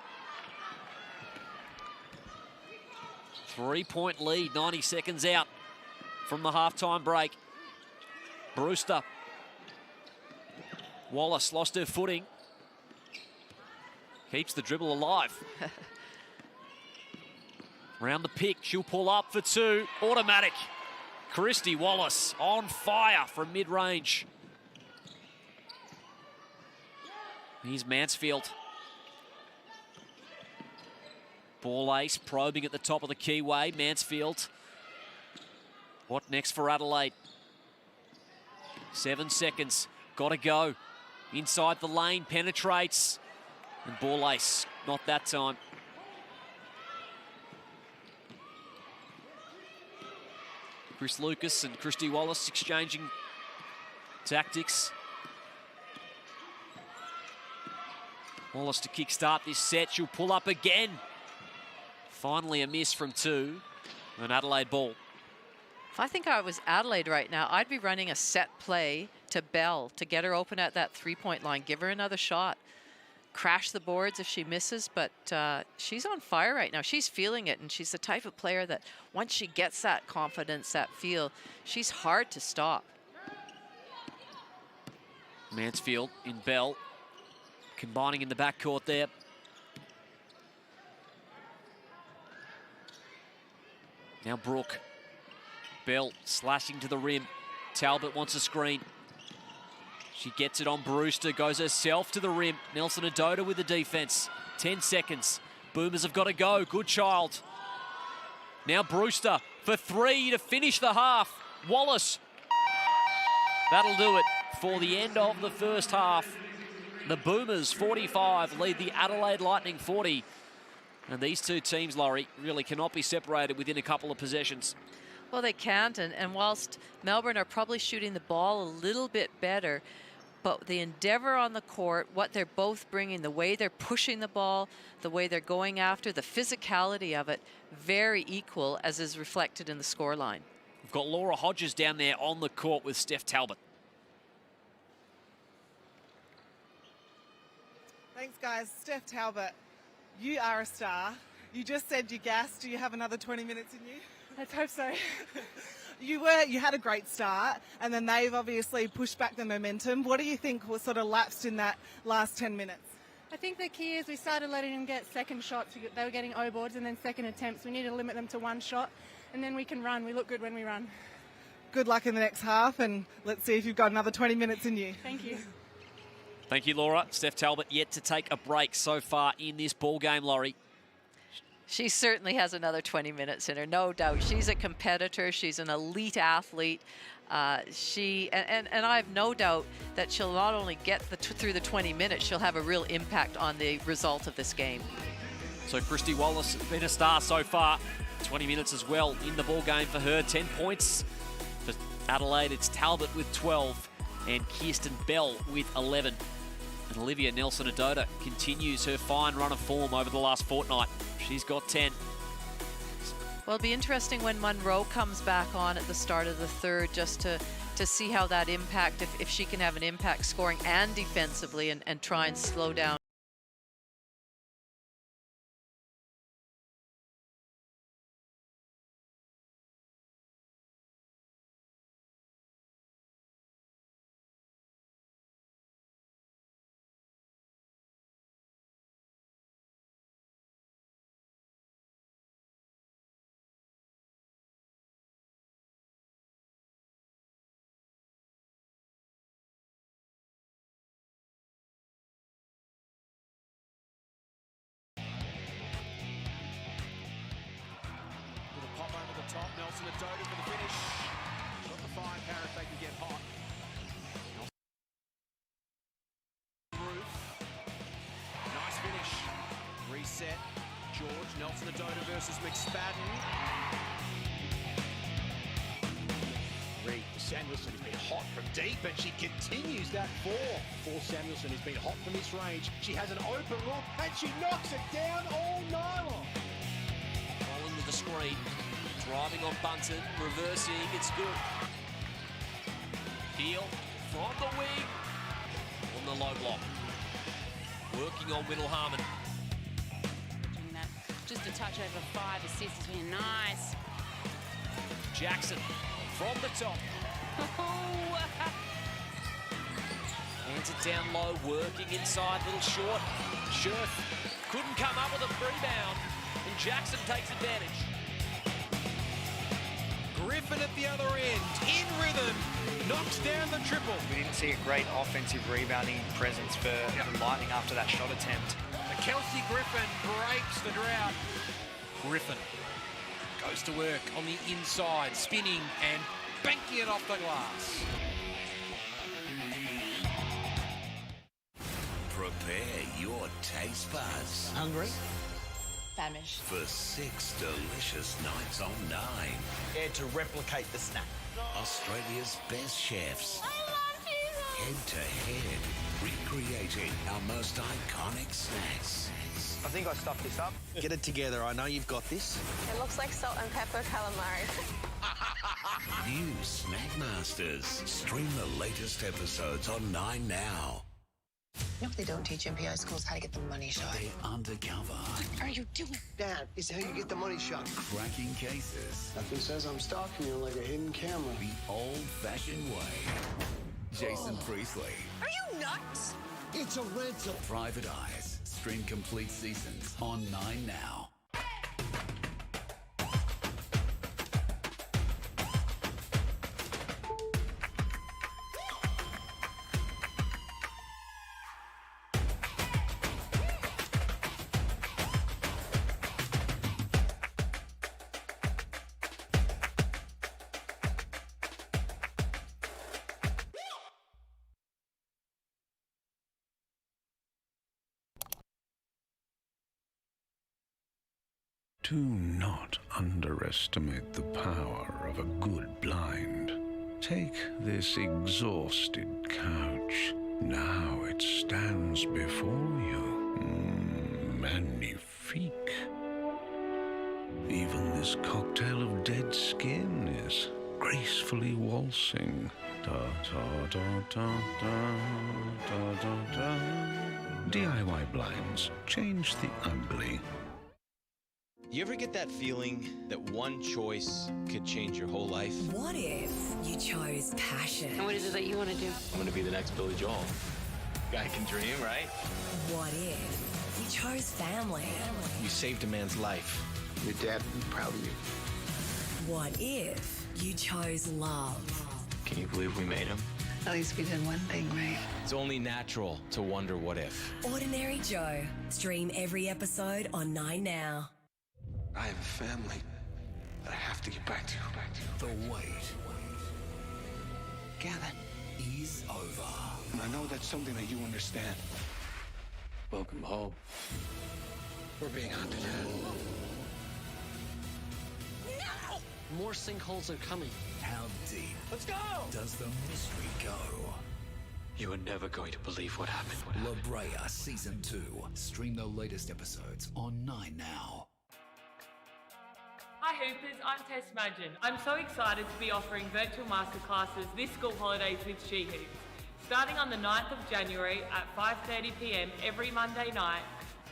3-point lead. 90 seconds out from the halftime break. Brewster. Wallace lost her footing. Keeps the dribble alive. Round the pick, she'll pull up for 2. Automatic. Christy Wallace on fire from mid-range. Here's Mansfield. Ball ace, probing at the top of the keyway. Mansfield. What next for Adelaide? 7 seconds. Got to go. Inside the lane, penetrates. And ball ace, not that time. Chris Lucas and Christy Wallace exchanging tactics. Wallace to kickstart this set. She'll pull up again. Finally a miss from 2. An Adelaide ball. If I think I was Adelaide right now, I'd be running a set play to Bell to get her open at that three-point line. Give her another shot. Crash the boards if she misses, but she's on fire right now. She's feeling it, and she's the type of player that once she gets that confidence, that feel, she's hard to stop. Mansfield in Bell, combining in the backcourt there. Now Brooke. Bell slashing to the rim. Talbot wants a screen. She gets it on Brewster, goes herself to the rim. Nelson Adoda with the defense. 10 seconds. Boomers have got to go. Good child. Now Brewster for three to finish the half. Wallace. That'll do it for the end of the first half. The Boomers 45 lead the Adelaide Lightning 40. And these two teams, Laurie, really cannot be separated within a couple of possessions. Well, they can't, and whilst Melbourne are probably shooting the ball a little bit better, but the endeavor on the court, what they're both bringing, the way they're pushing the ball, the way they're going after, the physicality of it, very equal, as is reflected in the scoreline. We've got Laura Hodges down there on the court with Steph Talbot. Thanks, guys. Steph Talbot, you are a star. You just said you gassed. Do you have another 20 minutes in you? Let's hope so. You had a great start, and then they've obviously pushed back the momentum. What do you think was sort of lapsed in that last 10 minutes? I think the key is we started letting them get second shots. They were getting O boards and then second attempts. We need to limit them to one shot, and then we can run. We look good when we run. Good luck in the next half, and let's see if you've got another 20 minutes in you. Thank you. Thank you, Laura. Steph Talbot yet to take a break so far in this ball game, Laurie. She certainly has another 20 minutes in her, no doubt. She's a competitor. She's an elite athlete. And I have no doubt that she'll not only get through the 20 minutes, she'll have a real impact on the result of this game. So Christy Wallace has been a star so far. 20 minutes as well in the ball game for her. 10 points for Adelaide. It's Talbot with 12 and Kirsten Bell with 11. And Olivia Nelson-Adoda continues her fine run of form over the last fortnight. She's got 10. Well, it'll be interesting when Munro comes back on at the start of the third, just to see how that impact, if she can have an impact scoring and defensively, and try and slow down. Top, Nelson Adoda for the finish. Got the firepower if they can get hot. Roof. Nice finish. Reset. George, Nelson Adoda versus McSpadden. Reed Samuelson has been hot from deep, and she continues that for Samuelson, who's been hot from this range. She has an open look, and she knocks it down all night long. Rolling with the screen. Driving on Bunton, reversing, it's good. Heel from the wing on the low block. Working on Whittle Harmon. Doing that. Just a touch over 5 assists has been nice. Jackson from the top. Hands it down low, working inside, little short. Scherf couldn't come up with a rebound, and Jackson takes advantage. Griffin at the other end, in rhythm, knocks down the triple. We didn't see a great offensive rebounding presence for the Lightning after that shot attempt. Kelsey Griffin breaks the drought. Griffin goes to work on the inside, spinning and banking it off the glass. Prepare your taste buds. Hungry? Famished. For 6 delicious nights on 9. Dare to replicate the snack. Australia's best chefs. I love Jesus! head-to-head, recreating our most iconic snacks. I think I stuffed this up. Get it together. I know you've got this. It looks like salt and pepper calamari. New Snack Masters. Stream the latest episodes on 9 Now. No, they don't teach MPI schools how to get the money shot. They're undercover. What are you doing? That is how you get the money shot. Cracking cases Nothing says I'm stalking you like a hidden camera. the old-fashioned way. Jason Priestley. Are you nuts? It's a rental. Private Eyes. Stream complete seasons on 9 Now. Do not underestimate the power of a good blind. Take this exhausted couch. Now it stands before you. Magnifique. Even this cocktail of dead skin is gracefully waltzing. Da da da da da da da da. DIY blinds. Change the ugly. You ever get that feeling that one choice could change your whole life? What if you chose passion? And what is it that you want to do? I'm gonna be the next Billy Joel. Guy can dream, right? What if you chose family? You saved a man's life. Your dad would be proud of you. What if you chose love? Can you believe we made him? At least we did one thing right. It's only natural to wonder what if. Ordinary Joe. Stream every episode on 9 Now. I have a family that I have to get back to. The wait Gavin. is over. And I know that's something that you understand. Welcome home. We're being hunted. More sinkholes are coming. How deep Let's go! does the mystery go? You are never going to believe what happened. La Brea Season 2. Stream the latest episodes on 9 Now. Hi Hoopers, I'm Tess Madgen. I'm so excited to be offering virtual masterclasses this school holidays with She Hoops. Starting on the 9th of January at 5:30 p.m. every Monday night.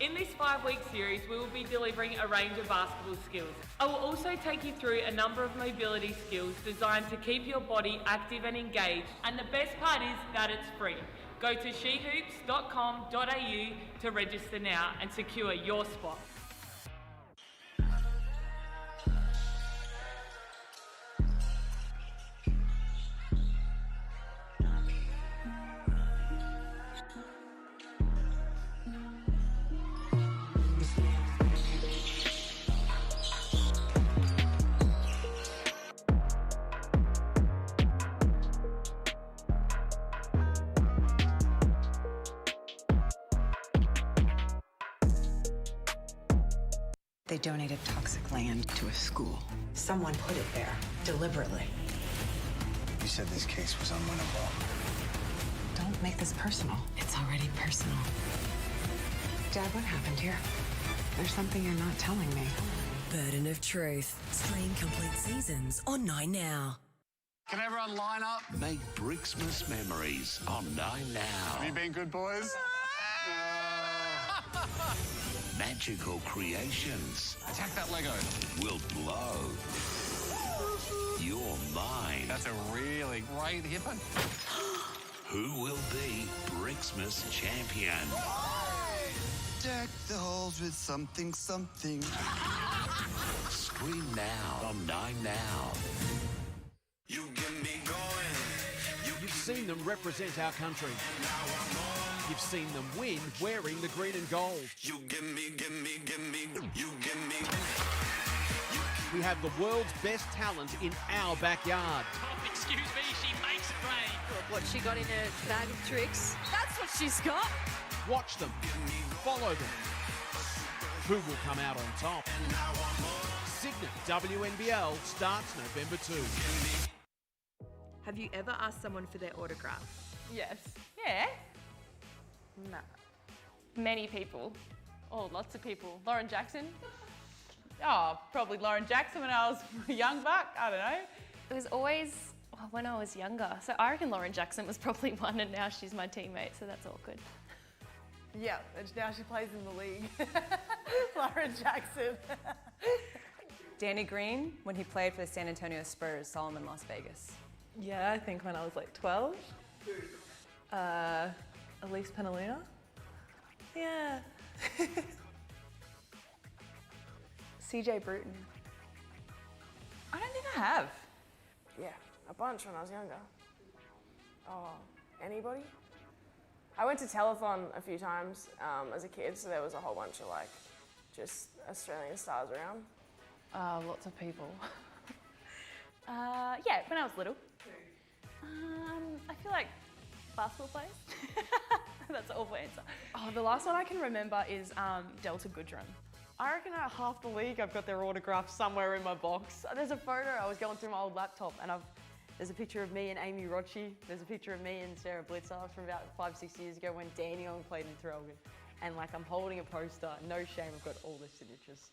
In this 5-week series, we will be delivering a range of basketball skills. I will also take you through a number of mobility skills designed to keep your body active and engaged. And the best part is that it's free. Go to shehoops.com.au to register now and secure your spot. They donated toxic land to a school. Someone put it there, deliberately. You said this case was unwinnable. Don't make this personal. It's already personal. Dad, what happened here? There's something you're not telling me. Burden of Truth. Stream complete seasons on 9 Now. Can everyone line up? Make Brixmas memories on 9 Now. Have you been good boys? Magical creations Attack that Lego. will blow your mind. That's a really great hip one. Who will be Brixmas champion? Deck the halls with something. Stream now on 9 Now. You get me going. You've seen them represent our country. You've seen them win wearing the green and gold. You give me. You give me. We have the world's best talent in our backyard. Oh, excuse me, she makes it rain. What she got in her bag of tricks. That's what she's got. Watch them. Follow them. Who will come out on top? Cygnett WNBL starts November 2. Have you ever asked someone for their autograph? Yes. Yeah. No. Many people. Oh, lots of people. Lauren Jackson. Oh, probably Lauren Jackson when I was a young buck. I don't know. It was always when I was younger. So I reckon Lauren Jackson was probably one, and now she's my teammate, so that's all good. Yeah, and now she plays in the league. Lauren Jackson. Danny Green, when he played for the San Antonio Spurs, saw him in Las Vegas. Yeah, I think when I was like 12. Elise Penaluna. Yeah. CJ Bruton. I don't think I have. Yeah, a bunch when I was younger. Oh, anybody? I went to telethon a few times as a kid, so there was a whole bunch of like just Australian stars around. Lots of people. Yeah, when I was little. I feel like basketball players. That's an awful answer. Oh, the last one I can remember is Delta Goodrum. I reckon out of half the league, I've got their autograph somewhere in my box. There's a photo, I was going through my old laptop, and there's a picture of me and Amy Rochi. There's a picture of me and Sarah Blitzer from about 5-6 years ago when Danny Ong played in Traralgon. And like, I'm holding a poster, no shame, I've got all the signatures.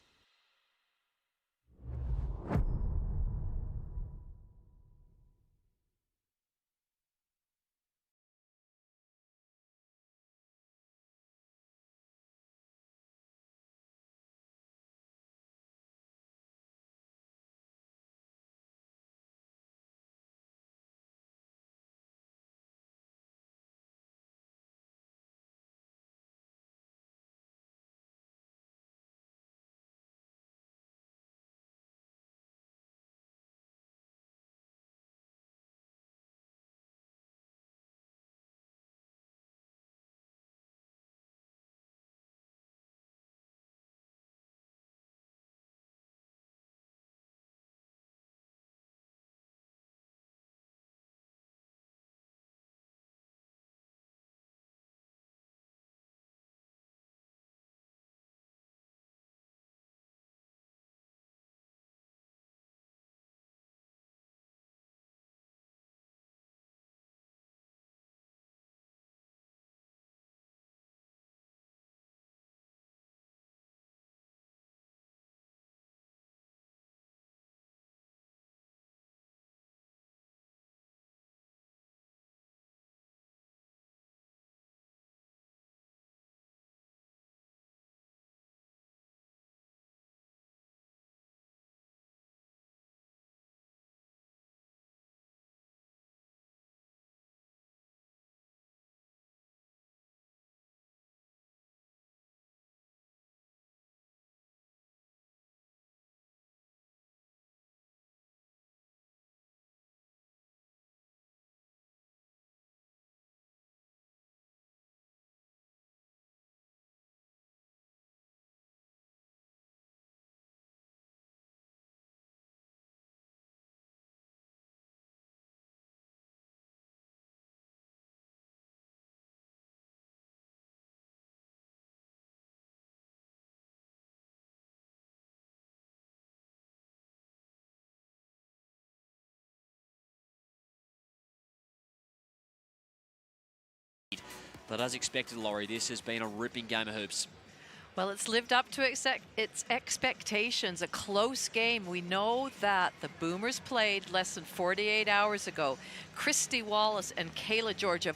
But as expected, Laurie, this has been a ripping game of hoops. Well, it's lived up to its expectations. A close game. We know that the Boomers played less than 48 hours ago. Christy Wallace and Kayla George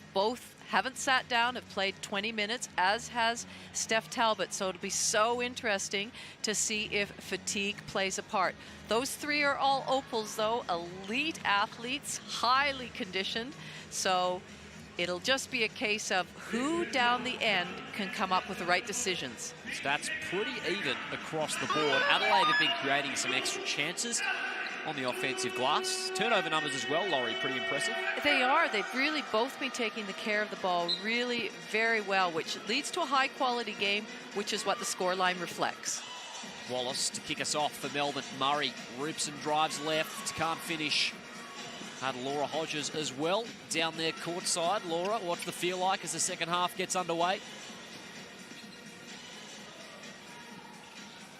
haven't sat down, have played 20 minutes, as has Steph Talbot. So it'll be so interesting to see if fatigue plays a part. Those three are all opals, though. Elite athletes, highly conditioned. So it'll just be a case of who down the end can come up with the right decisions. Stats pretty even across the board. Adelaide have been creating some extra chances on the offensive glass. Turnover numbers as well, Laurie, pretty impressive. They are. They've really both been taking the care of the ball really very well, which leads to a high-quality game, which is what the scoreline reflects. Wallace to kick us off for Melbourne. Murray rips and drives left, can't finish. Had Laura Hodges as well down there courtside. Laura, what's the feel like as the second half gets underway?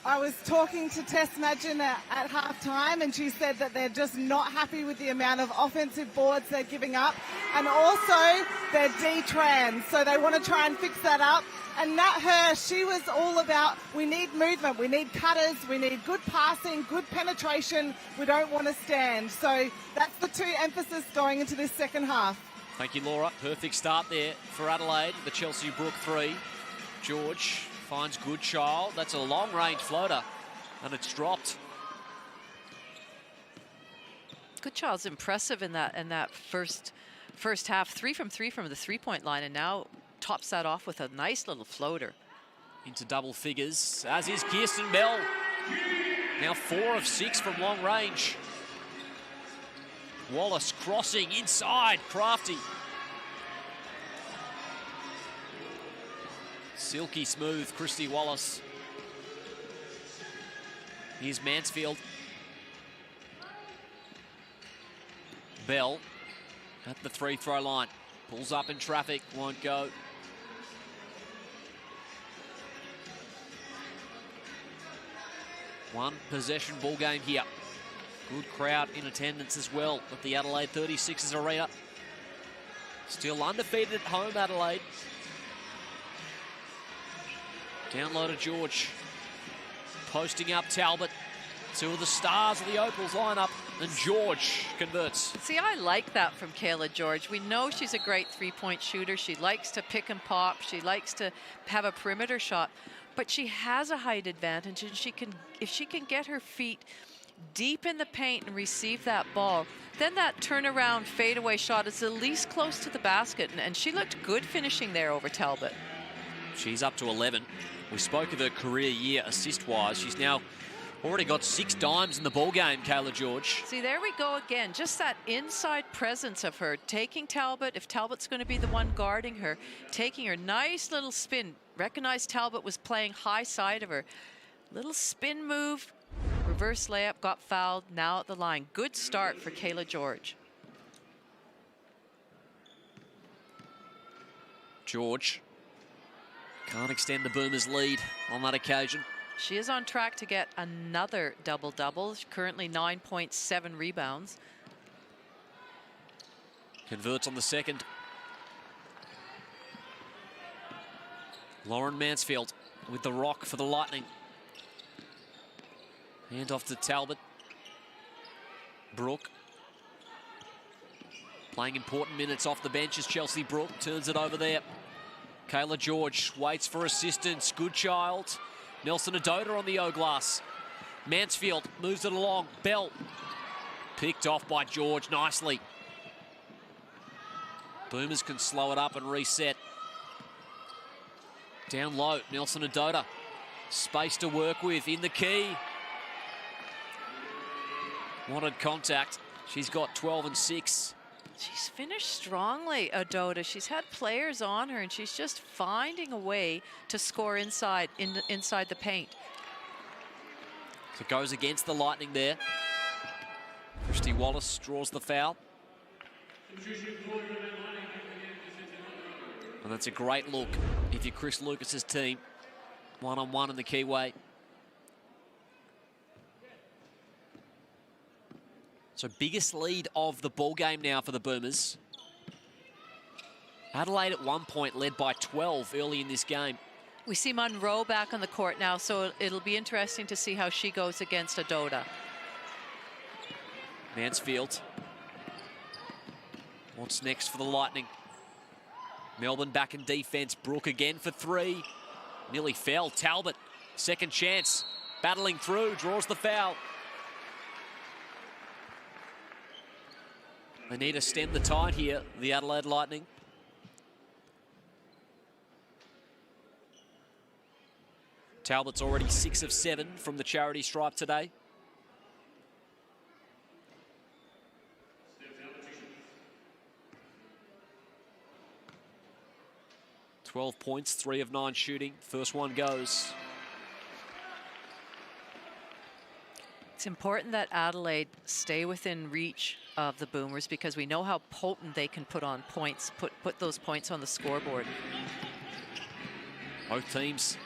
I was talking to Tess Madgen at halftime, and she said that they're just not happy with the amount of offensive boards they're giving up, and also they're D-trans, so they want to try and fix that up. And Nat Hirsch, she was all about, we need movement, we need cutters, we need good passing, good penetration, we don't want to stand. So that's the two emphasis going into this second half. Thank you, Laura. Perfect start there for Adelaide. The Chelsea Brook 3. George finds Goodchild. That's a long-range floater, and it's dropped. Goodchild's impressive in that first half. 3 from 3 from the three-point line, and now tops that off with a nice little floater. Into double figures, as is Kirsten Bell. Now 4 of 6 from long range. Wallace crossing inside, Crafty. Silky smooth, Christy Wallace. Here's Mansfield. Bell at the free-throw line. Pulls up in traffic, won't go. One possession ball game here. Good crowd in attendance as well at the Adelaide 36ers arena. Still undefeated at home, Adelaide. Down low to George. Posting up Talbot. Two of the stars of the Opals lineup, and George converts. See, I like that from Kayla George. We know she's a great three-point shooter. She likes to pick and pop. She likes to have a perimeter shot. But she has a height advantage, and if she can get her feet deep in the paint and receive that ball, then that turnaround fadeaway shot is the least close to the basket, and she looked good finishing there over Talbot. She's up to 11. We spoke of her career year assist-wise. She's now already got 6 dimes in the ball game, Kayla George. See, there we go again. Just that inside presence of her, taking Talbot, if Talbot's going to be the one guarding her, taking her nice little spin. Recognized Talbot was playing high side of her. Little spin move, reverse layup, got fouled, now at the line. Good start for Kayla George. George can't extend the Boomers' lead on that occasion. She is on track to get another double-double. Currently 9.7 rebounds. Converts on the second. Lauren Mansfield with the rock for the Lightning. Hand off to Talbot. Brooke. Playing important minutes off the bench as Chelsea Brooke turns it over there. Kayla George waits for assistance. Goodchild. Nelson Adoda on the O-glass. Mansfield moves it along. Bell picked off by George nicely. Boomers can slow it up and reset. Down low, Nelson Adoda. Space to work with in the key. Wanted contact. She's got 12 and 6. She's finished strongly, Adoda. She's had players on her, and she's just finding a way to score inside the paint. So it goes against the Lightning there. Christy Wallace draws the foul. And that's a great look if you're Chris Lucas's team. 1-on-1 in the keyway. So biggest lead of the ball game now for the Boomers. Adelaide at one point led by 12 early in this game. We see Monroe back on the court now, so it'll be interesting to see how she goes against Adoda. Mansfield. What's next for the Lightning? Melbourne back in defense. Brooke again for 3. Nearly fell. Talbot, second chance. Battling through, draws the foul. They need to stem the tide here, the Adelaide Lightning. Talbot's already 6 of 7 from the charity stripe today. $12 points, 3 of 9 shooting. First one goes. It's important that Adelaide stay within reach of the Boomers, because we know how potent they can put on points, put those points on the scoreboard. Both teams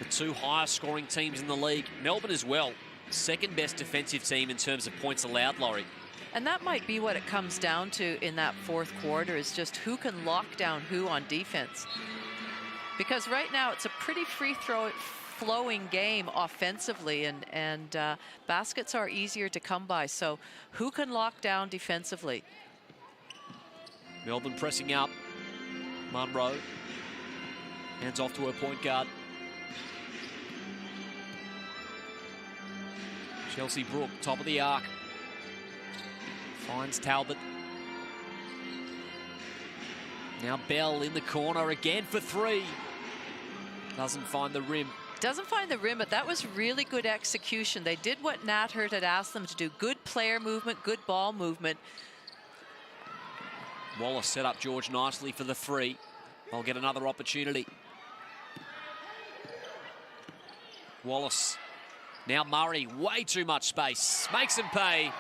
the two highest scoring teams in the league. Melbourne as well, second best defensive team in terms of points allowed, Laurie. And that might be what it comes down to in that fourth quarter, is just who can lock down who on defense. Because right now it's a pretty flowing game offensively, and baskets are easier to come by. So who can lock down defensively? Melbourne pressing up. Munro hands off to her point guard. Chelsea Brook, top of the arc. Finds Talbot. Now Bell in the corner again for three. Doesn't find the rim. Doesn't find the rim, but that was really good execution. They did what Nat Hurt had asked them to do. Good player movement, good ball movement. Wallace set up George nicely for the three. They'll get another opportunity. Wallace. Now Murray, way too much space. Makes him pay.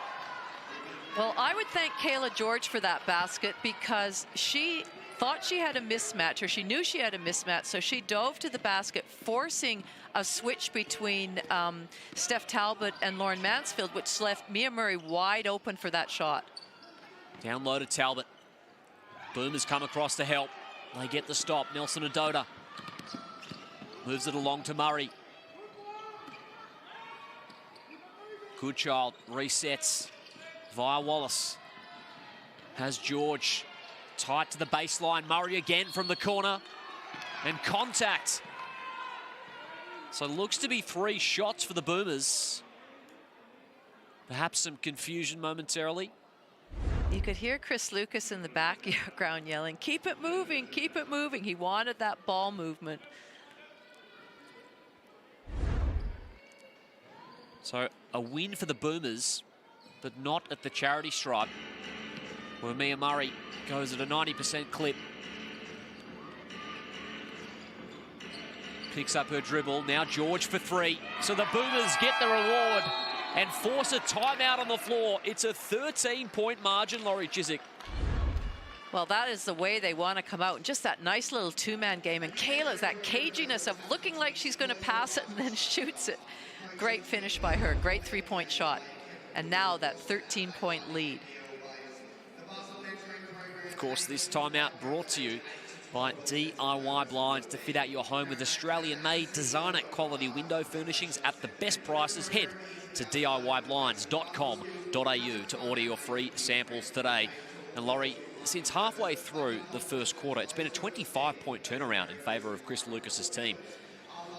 Well, I would thank Kayla George for that basket, because she thought she had a mismatch, or she knew she had a mismatch, so she dove to the basket, forcing a switch between Steph Talbot and Lauren Mansfield, which left Mia Murray wide open for that shot. Down low to Talbot. Boomers come across to help. They get the stop. Nelson Adota moves it along to Murray. Goodchild resets via Wallace. Has George tight to the baseline. Murray again from the corner. And contact. So looks to be 3 shots for the Boomers. Perhaps some confusion momentarily. You could hear Chris Lucas in the background yelling, "Keep it moving, keep it moving." He wanted that ball movement. So a win for the Boomers, but not at the charity stripe, where Mia Murray goes at a 90% clip. Picks up her dribble. Now George for three. So the Boomers get the reward and force a timeout on the floor. It's a 13-point margin, Laurie Chiswick. Well, that is the way they want to come out. Just that nice little two-man game. And Kayla's that caginess of looking like she's going to pass it and then shoots it. Great finish by her. Great three-point shot. And now that 13-point lead. Of course, this timeout brought to you by DIY Blinds. To fit out your home with Australian-made designer quality window furnishings at the best prices. Head to DIYblinds.com.au to order your free samples today. And Laurie, since halfway through the first quarter, it's been a 25-point turnaround in favour of Chris Lucas's team.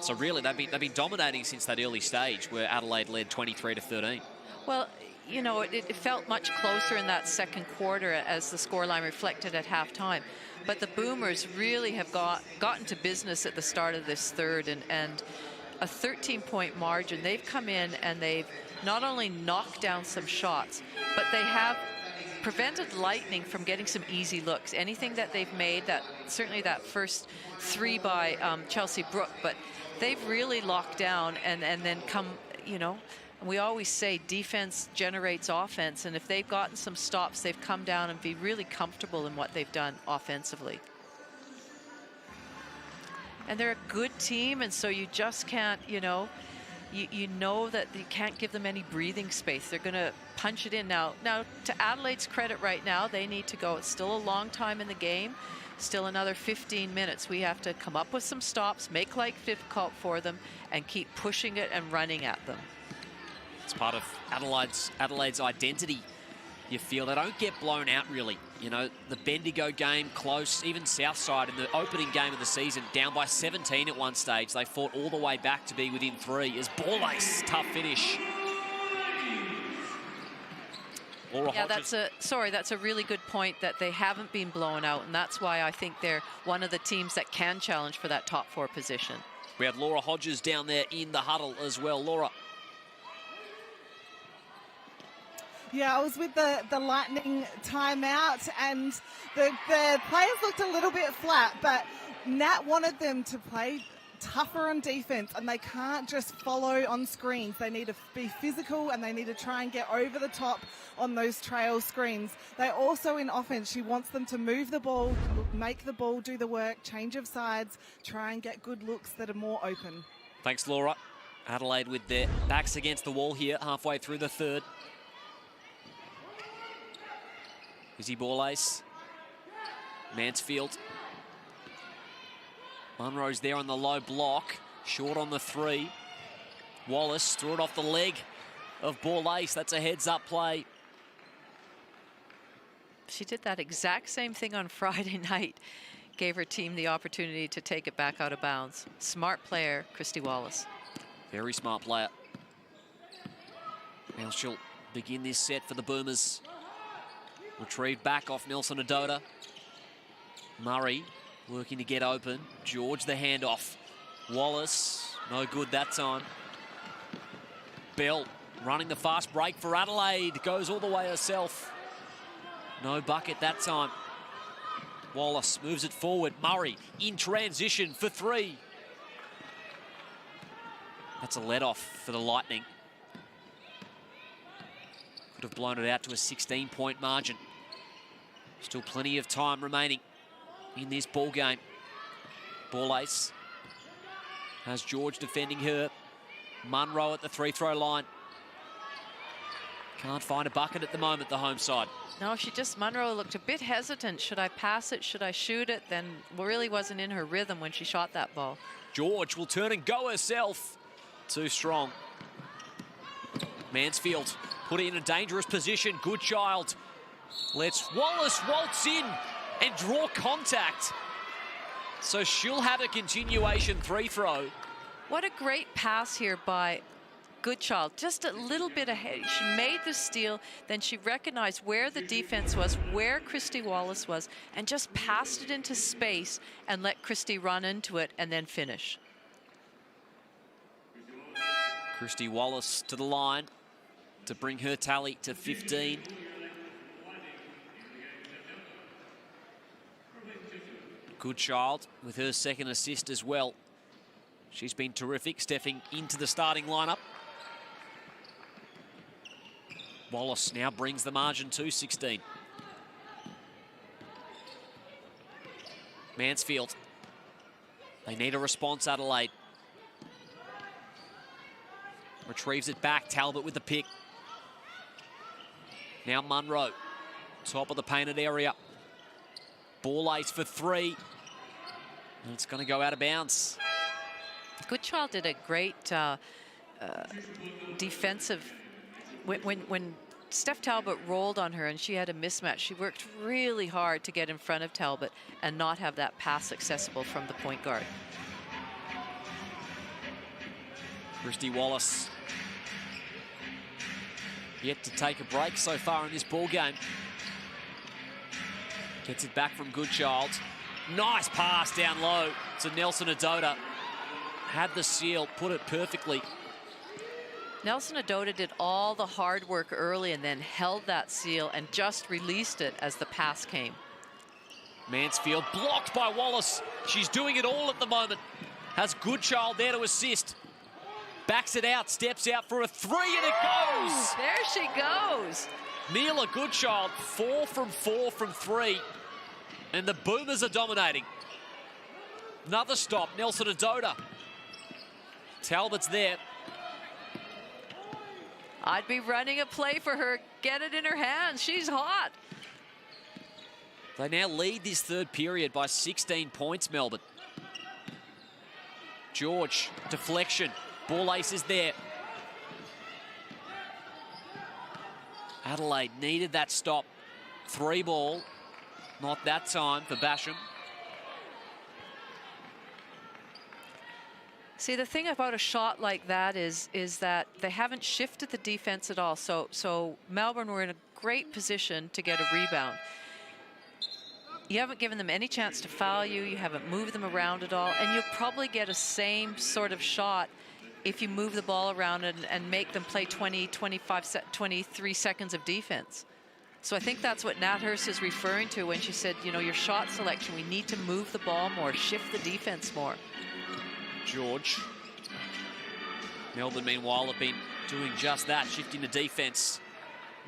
So really, they've been dominating since that early stage where Adelaide led 23-13. Well, you know, it felt much closer in that second quarter as the scoreline reflected at halftime. But the Boomers really have gotten to business at the start of this third, and a 13-point margin. They've come in and they've not only knocked down some shots, but they have prevented Lightning from getting some easy looks. Anything that they've made, that certainly that first three by Chelsea Brook, but they've really locked down and then come, you know, we always say defense generates offense, and if they've gotten some stops, they've come down and be really comfortable in what they've done offensively. And they're a good team, and so you just can't, you know that you can't give them any breathing space. They're going to punch it in. Now, to Adelaide's credit right now, they need to go. It's still a long time in the game, still another 15 minutes. We have to come up with some stops, make life difficult for them, and keep pushing it and running at them. It's part of Adelaide's identity. You feel they don't get blown out, really. You know, the Bendigo game, close. Even Southside in the opening game of the season, down by 17 at one stage. They fought all the way back to be within 3. As ball ace, tough finish. Laura Hodges. That's a really good point, that they haven't been blown out, and that's why I think they're one of the teams that can challenge for that top 4 position. We had Laura Hodges down there in the huddle as well. Laura. Yeah, I was with the Lightning timeout, and the players looked a little bit flat, but Nat wanted them to play tougher on defense, and they can't just follow on screens. They need to be physical, and they need to try and get over the top on those trail screens. They also, in offense, she wants them to move the ball, make the ball do the work, change of sides, try and get good looks that are more open. Thanks, Laura. Adelaide with their backs against the wall here, halfway through the third. Izzy ball ace. Mansfield. Munro's there on the low block. Short on the three. Wallace threw it off the leg of ball ace. That's a heads-up play. She did that exact same thing on Friday night. Gave her team the opportunity to take it back out of bounds. Smart player, Christy Wallace. Very smart player. Now she'll begin this set for the Boomers. Retrieved back off Nelson Adota. Murray working to get open. George the handoff. Wallace, no good that time. Bell running the fast break for Adelaide. Goes all the way herself. No bucket that time. Wallace moves it forward. Murray in transition for three. That's a let-off for the Lightning. Could have blown it out to a 16-point margin. Still plenty of time remaining in this ball game. Ball ace. Has George defending her. Munro at the free-throw line. Can't find a bucket at the moment, the home side. No, Munro looked a bit hesitant. Should I pass it? Should I shoot it? Then really wasn't in her rhythm when she shot that ball. George will turn and go herself. Too strong. Mansfield put it in a dangerous position. Good child. Lets Wallace waltz in and draw contact. So she'll have a continuation free throw. What a great pass here by Goodchild. Just a little bit ahead. She made the steal, then she recognized where the defense was, where Christy Wallace was, and just passed it into space and let Christy run into it and then finish. Christy Wallace to the line to bring her tally to 15. Goodchild with her second assist as well. She's been terrific, stepping into the starting lineup. Wallace now brings the margin to 16. Mansfield. They need a response, Adelaide. Retrieves it back. Talbot with the pick. Now Munro. Top of the painted area. Ball ace for three. And it's going to go out of bounds. Goodchild did a great defensive... When Steph Talbot rolled on her and she had a mismatch, she worked really hard to get in front of Talbot and not have that pass accessible from the point guard. Christy Wallace yet to take a break so far in this ball game. Gets it back from Goodchild. Nice pass down low to Nelson Adota. Had the seal, put it perfectly. Nelson Adota did all the hard work early and then held that seal and just released it as the pass came. Mansfield blocked by Wallace. She's doing it all at the moment. Has Goodchild there to assist. Backs it out, steps out for a three, and it goes! There she goes. Neela Goodchild, 4 from 4 from three. And the Boomers are dominating. Another stop, Nelson Adota. Talbot's there. I'd be running a play for her. Get it in her hands. She's hot. They now lead this third period by 16 points, Melbourne. George, deflection. Ball ace is there. Adelaide needed that stop. 3 ball. Not that time for Basham. See, the thing about a shot like that is that they haven't shifted the defense at all. So Melbourne were in a great position to get a rebound. You haven't given them any chance to foul you. You haven't moved them around at all. And you'll probably get a same sort of shot if you move the ball around and make them play 20, 25, 23 seconds of defense. So I think that's what Nat Hurst is referring to when she said, you know, your shot selection, we need to move the ball more, shift the defense more. George. Melbourne, meanwhile, have been doing just that, shifting the defense.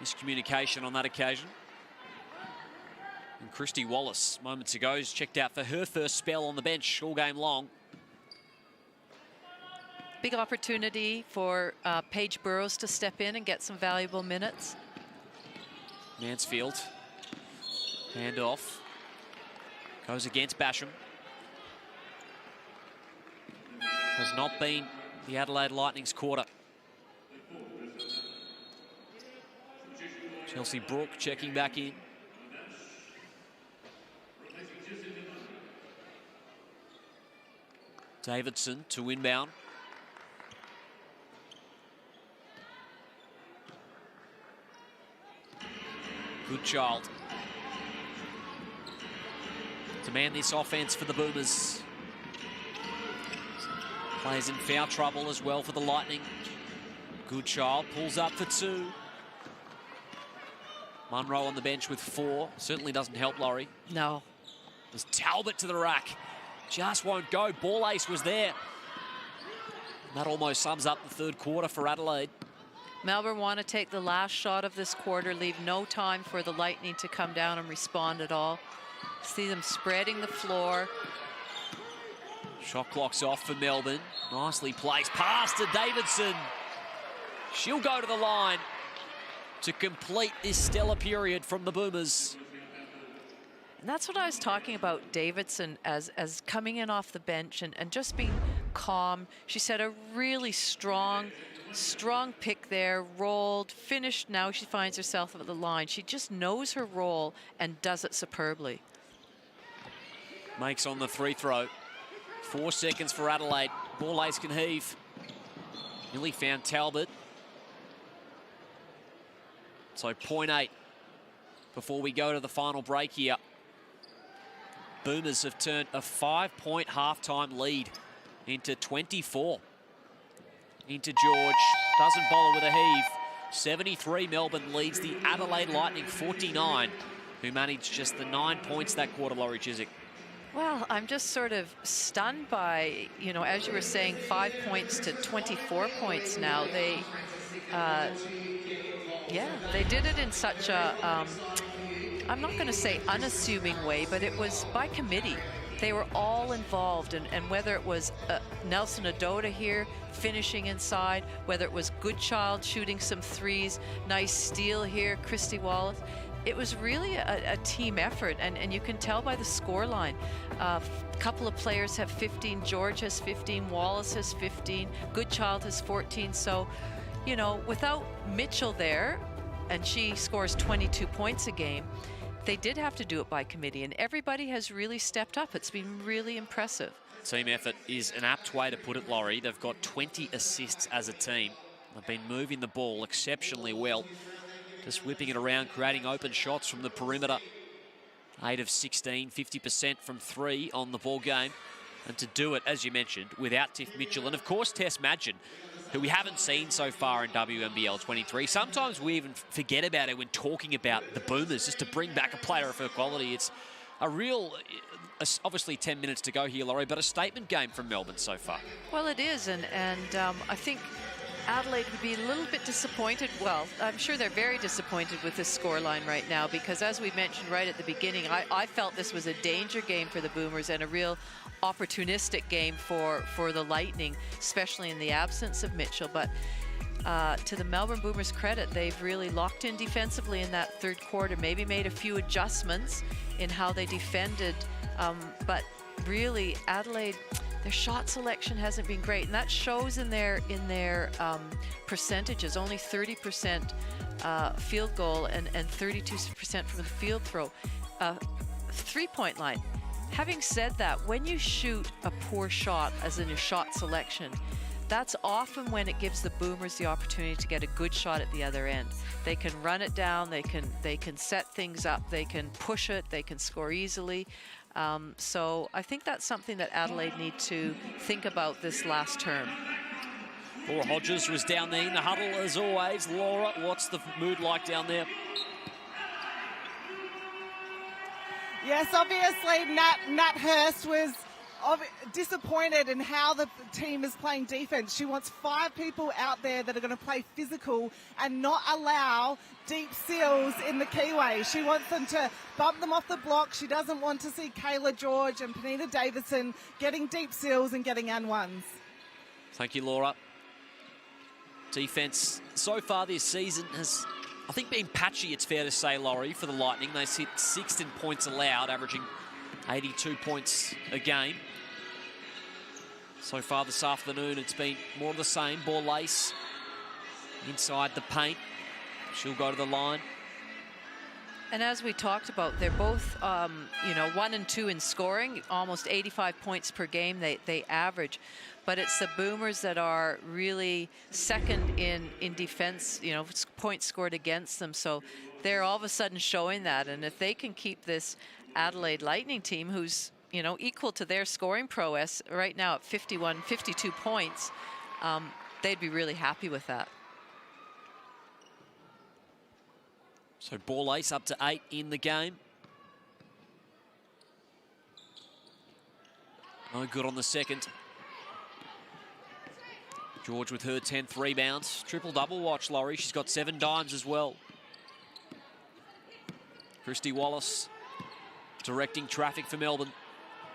Miscommunication on that occasion. And Christy Wallace, moments ago, is checked out for her first spell on the bench all game long. big opportunity for Paige Burrows to step in and get some valuable minutes. Mansfield. Hand off. Goes against Basham. Has not been the Adelaide Lightning's quarter. Chelsea Brooke checking back in. Davidson to inbound. Good child. To man this offense for the Boomers. Plays in foul trouble as well for the Lightning. Good child pulls up for 2. Munro on the bench with 4. Certainly doesn't help Laurie. No. There's Talbot to the rack. Just won't go. Ball ace was there. That almost sums up the third quarter for Adelaide. Melbourne want to take the last shot of this quarter, leave no time for the Lightning to come down and respond at all. See them spreading the floor. Shot clock's off for Melbourne. Nicely placed. Pass to Davidson. She'll go to the line to complete this stellar period from the Boomers. And that's what I was talking about, Davidson, as coming in off the bench and just being calm. She said a really strong pick there, rolled, finished. Now she finds herself at the line. She just knows her role and does it superbly. Makes on the free throw. 4 seconds for Adelaide. Ball ace can heave. Nearly found Talbot. So 0.8 before we go to the final break here. Boomers have turned a 5-point halftime lead into 24. Into George. Doesn't bother with a heave. 73 Melbourne leads the Adelaide Lightning 49, who managed just the 9 points that quarter, Laurie Chiswick. Well, I'm just sort of stunned by, you know, as you were saying, 5 points to 24 points now. They, yeah, they did it in such a, I'm not going to say unassuming way, but it was by committee. They were all involved, and whether it was Nelson Adota here finishing inside, whether it was Goodchild shooting some threes, nice steal here, Christy Wallace. It was really a team effort, and you can tell by the score line. A couple of players have 15. George has 15. Wallace has 15. Goodchild has 14. So, you know, without Mitchell there, and she scores 22 points a game, they did have to do it by committee, and everybody has really stepped up. It's been really impressive. Team effort is an apt way to put it, Laurie. They've got 20 assists as a team. They've been moving the ball exceptionally well. Just whipping it around, creating open shots from the perimeter. 8 of 16, 50% from 3 on the ball game. And to do it, as you mentioned, without Tiff Mitchell. And of course, Tess Madgen, who we haven't seen so far in WNBL 23. Sometimes we even forget about it when talking about the Boomers, just to bring back a player of her quality. It's a real, obviously 10 minutes to go here, Laurie, but a statement game from Melbourne so far. Well, it is, and I think Adelaide would be a little bit disappointed. Well, I'm sure they're very disappointed with this scoreline right now, because as we mentioned right at the beginning, I felt this was a danger game for the Boomers and a real opportunistic game for the Lightning, especially in the absence of Mitchell. But to the Melbourne Boomers' credit, they've really locked in defensively in that third quarter, maybe made a few adjustments in how they defended, but really Adelaide, their shot selection hasn't been great, and that shows in their percentages. Only 30% field goal and 32% from the field throw. 3-point line. Having said that, when you shoot a poor shot, as in a shot selection, that's often when it gives the Boomers the opportunity to get a good shot at the other end. They can run it down, they can set things up, they can push it, they can score easily. So I think that's something that Adelaide need to think about this last term. Laura Hodges was down there in the huddle as always. Laura, what's the mood like down there? Yes, obviously Nat Hurst was disappointed in how the team is playing defense. She wants 5 people out there that are going to play physical and not allow deep seals in the keyway. She wants them to bump them off the block. She doesn't want to see Kayla George and Panita Davidson getting deep seals and getting and ones. Thank you, Laura. Defence so far this season has, I think, been patchy, it's fair to say, Laurie, for the Lightning. They sit 6th in points allowed, averaging 82 points a game. So far this afternoon, it's been more of the same. Ball lace inside the paint. She'll go to the line. And as we talked about, they're both, 1 and 2 in scoring, almost 85 points per game they average. But it's the Boomers that are really second in defense, points scored against them. So they're all of a sudden showing that. And if they can keep this Adelaide Lightning team, who's, equal to their scoring prowess right now at 52 points, they'd be really happy with that. So ball ace up to 8 in the game. No good on the second. George with her 10th rebound. Triple-double watch, Laurie. She's got 7 dimes as well. Christy Wallace directing traffic for Melbourne.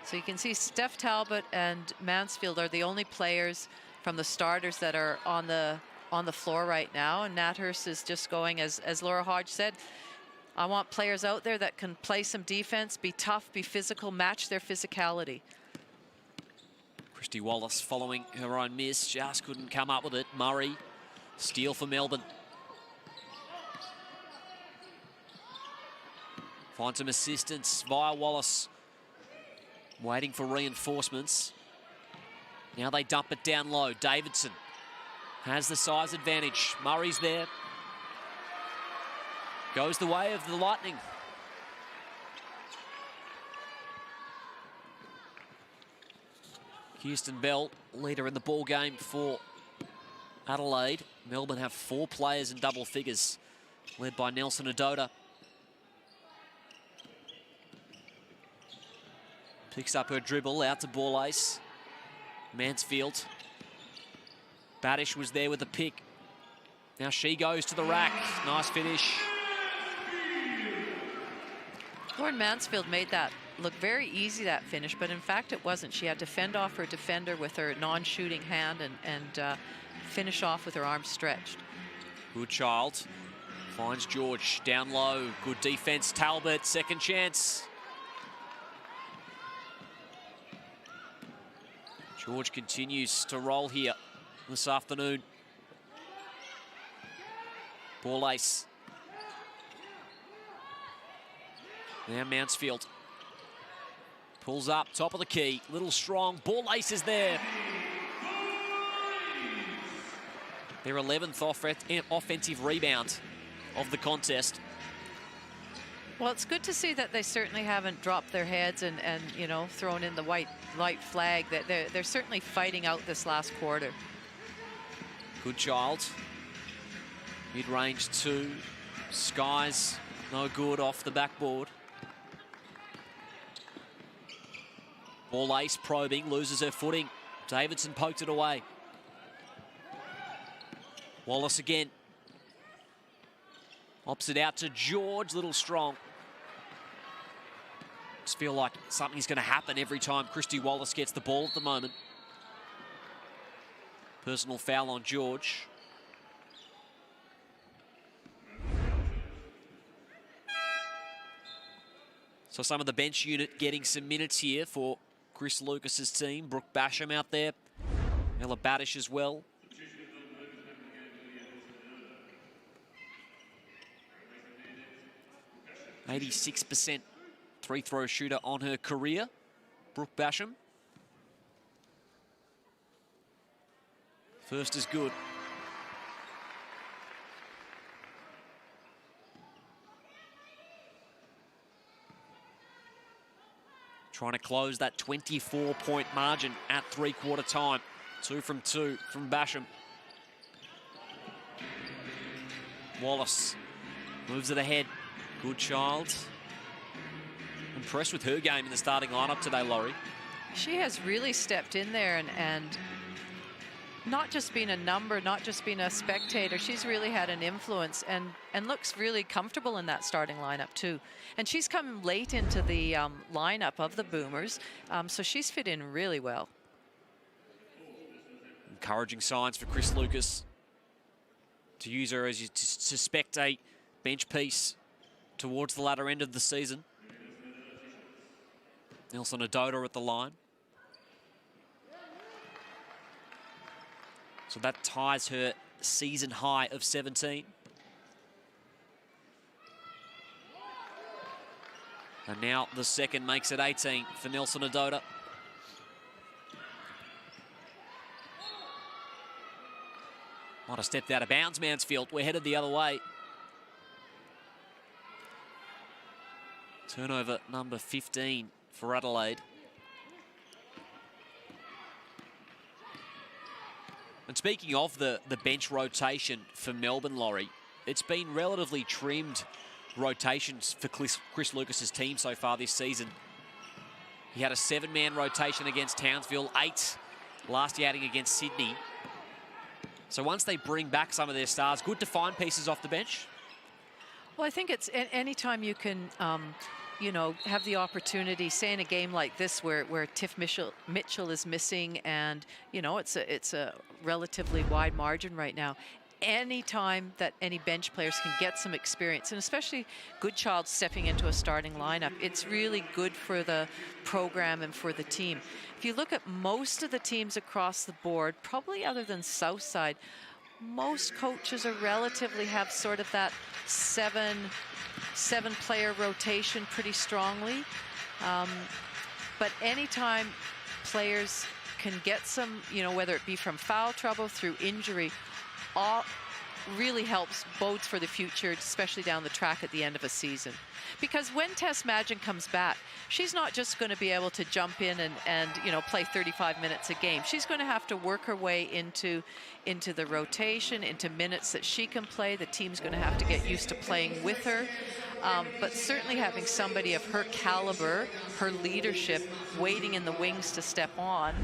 So you can see Steph Talbot and Mansfield are the only players from the starters that are on the floor right now. And Nat Hurst is just going, as Laura Hodge said, I want players out there that can play some defense, be tough, be physical, match their physicality. Christy Wallace following her own miss, just couldn't come up with it. Murray, steal for Melbourne. Finds some assistance via Wallace. Waiting for reinforcements. Now they dump it down low. Davidson has the size advantage. Murray's there. Goes the way of the Lightning. Kirsten Bell, leader in the ball game for Adelaide. Melbourne have 4 players in double figures, led by Nelson Adota. Picks up her dribble, out to ball ace. Mansfield. Baddish was there with the pick. Now she goes to the rack. Nice finish. Lauren Mansfield made that look very easy, that finish, but in fact it wasn't. She had to fend off her defender with her non-shooting hand and finish off with her arms stretched. Good child. Finds George down low. Good defense. Talbot, second chance. George continues to roll here this afternoon. Ball ace. Now Mansfield pulls up, top of the key, little strong. Ball ace is there. Their 11th offensive rebound of the contest. Well, it's good to see that they certainly haven't dropped their heads and thrown in the white flag. That they're certainly fighting out this last quarter. Good child. Mid-range 2. Skies, no good off the backboard. Ball ace probing, loses her footing. Davidson poked it away. Wallace again. Ops it out to George, little strong. Just feel like something's going to happen every time Christy Wallace gets the ball at the moment. Personal foul on George. So some of the bench unit getting some minutes here for Chris Lucas's team. Brooke Basham out there. Ella Baddish as well. .86% three-throw shooter on her career, Brooke Basham. First is good. Trying to close that 24-point margin at three-quarter time. 2 from 2 from Basham. Wallace moves it ahead. Good child. Impressed with her game in the starting lineup today, Laurie. She has really stepped in there and not just been a number, not just been a spectator. She's really had an influence and looks really comfortable in that starting lineup too. And she's come late into the lineup of the Boomers, so she's fit in really well. Encouraging signs for Chris Lucas to use her, as you suspect, a bench piece towards the latter end of the season. Nelson Adoda at the line. So that ties her season high of 17. And now the second makes it 18 for Nelson Adoda. Might have stepped out of bounds, Mansfield. We're headed the other way. Turnover number 15 for Adelaide. And speaking of the bench rotation for Melbourne, Laurie, it's been relatively trimmed rotations for Chris Lucas's team so far this season. He had a 7-man rotation against Townsville, 8 last outing against Sydney. So once they bring back some of their stars, good to find pieces off the bench. Well, I think it's any time you can, you know, have the opportunity, say in a game like this where Tiff Mitchell is missing, and you know it's a relatively wide margin right now. Any time that any bench players can get some experience, and especially Goodchild stepping into a starting lineup, it's really good for the program and for the team. If you look at most of the teams across the board, probably other than Southside, most coaches are relatively have sort of that seven-player rotation pretty strongly. But anytime players can get some, you know, whether it be from foul trouble through injury, all really helps, bodes for the future, especially down the track at the end of a season. Because when Tess Madgen comes back, she's not just going to be able to jump in and you know, play 35 minutes a game. She's going to have to work her way into the rotation, into minutes that she can play. The team's going to have to get used to playing with her. But certainly having somebody of her caliber, her leadership, waiting in the wings to step on.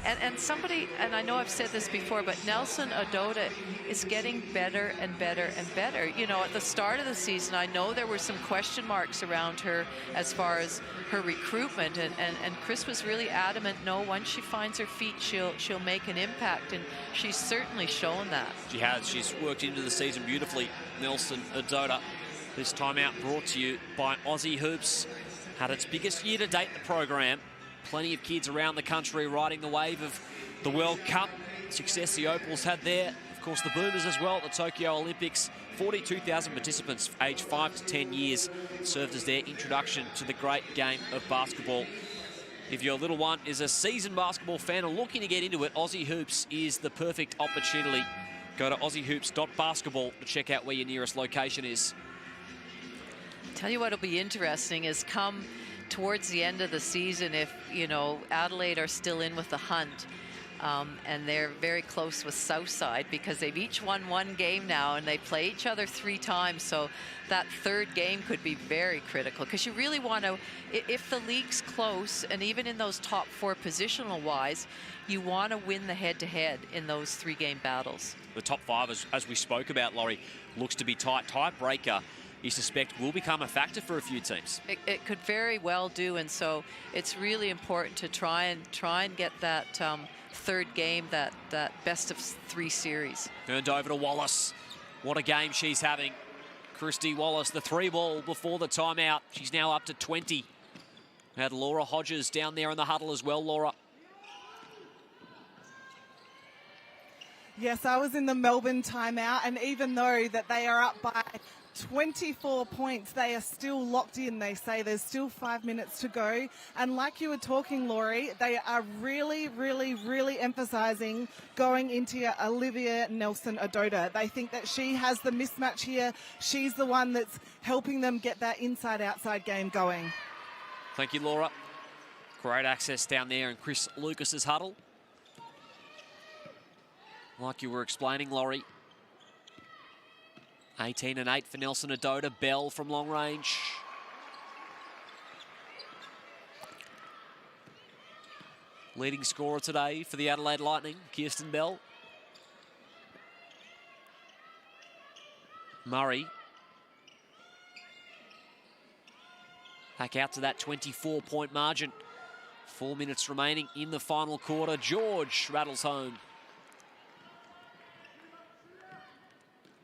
And somebody, and I know I've said this before, but Nelson Adoda is getting better and better and better. You know, at the start of the season, I know there were some question marks around her as far as her recruitment, and Chris was really adamant, no, once she finds her feet, she'll make an impact, and she's certainly shown that. She has. She's worked into the season beautifully, Nelson Adoda. This timeout brought to you by Aussie Hoops. Had its biggest year to date in the program. Plenty of kids around the country riding the wave of the World Cup. Success the Opals had there. Of course, the Boomers as well at the Tokyo Olympics. 42,000 participants aged 5 to 10 years served as their introduction to the great game of basketball. If your little one is a seasoned basketball fan and looking to get into it, Aussie Hoops is the perfect opportunity. Go to aussiehoops.basketball to check out where your nearest location is. Tell you what'll be interesting is come towards the end of the season, if, you know, Adelaide are still in with the hunt, and they're very close with Southside because they've each won one game now and they play each other 3 times. So that third game could be very critical because you really want to, if the league's close and even in those top 4 positional wise, you want to win the head-to-head in those 3-game battles. The top 5, as we spoke about, Laurie, looks to be tight. Tiebreaker, you suspect, will become a factor for a few teams. It could very well do, and so it's really important to try and get that third game, that best of 3 series. Turned over to Wallace. What a game she's having. Christy Wallace, the 3-ball before the timeout. She's now up to 20. Had Laura Hodges down there in the huddle as well, Laura. Yes, I was in the Melbourne timeout, and even though that they are up by 24 points, they are still locked in. They say there's still 5 minutes to go. And like you were talking, Laurie, they are really, really, really emphasising going into Olivia Nelson Adoda. They think that she has the mismatch here. She's the one that's helping them get that inside-outside game going. Thank you, Laura. Great access down there in Chris Lucas's huddle. Like you were explaining, Laurie. 18 and 8 for Nelson Adoda. Bell from long range. Leading scorer today for the Adelaide Lightning, Kirsten Bell. Murray. Back out to that 24-point margin. 4 minutes remaining in the final quarter. George rattles home.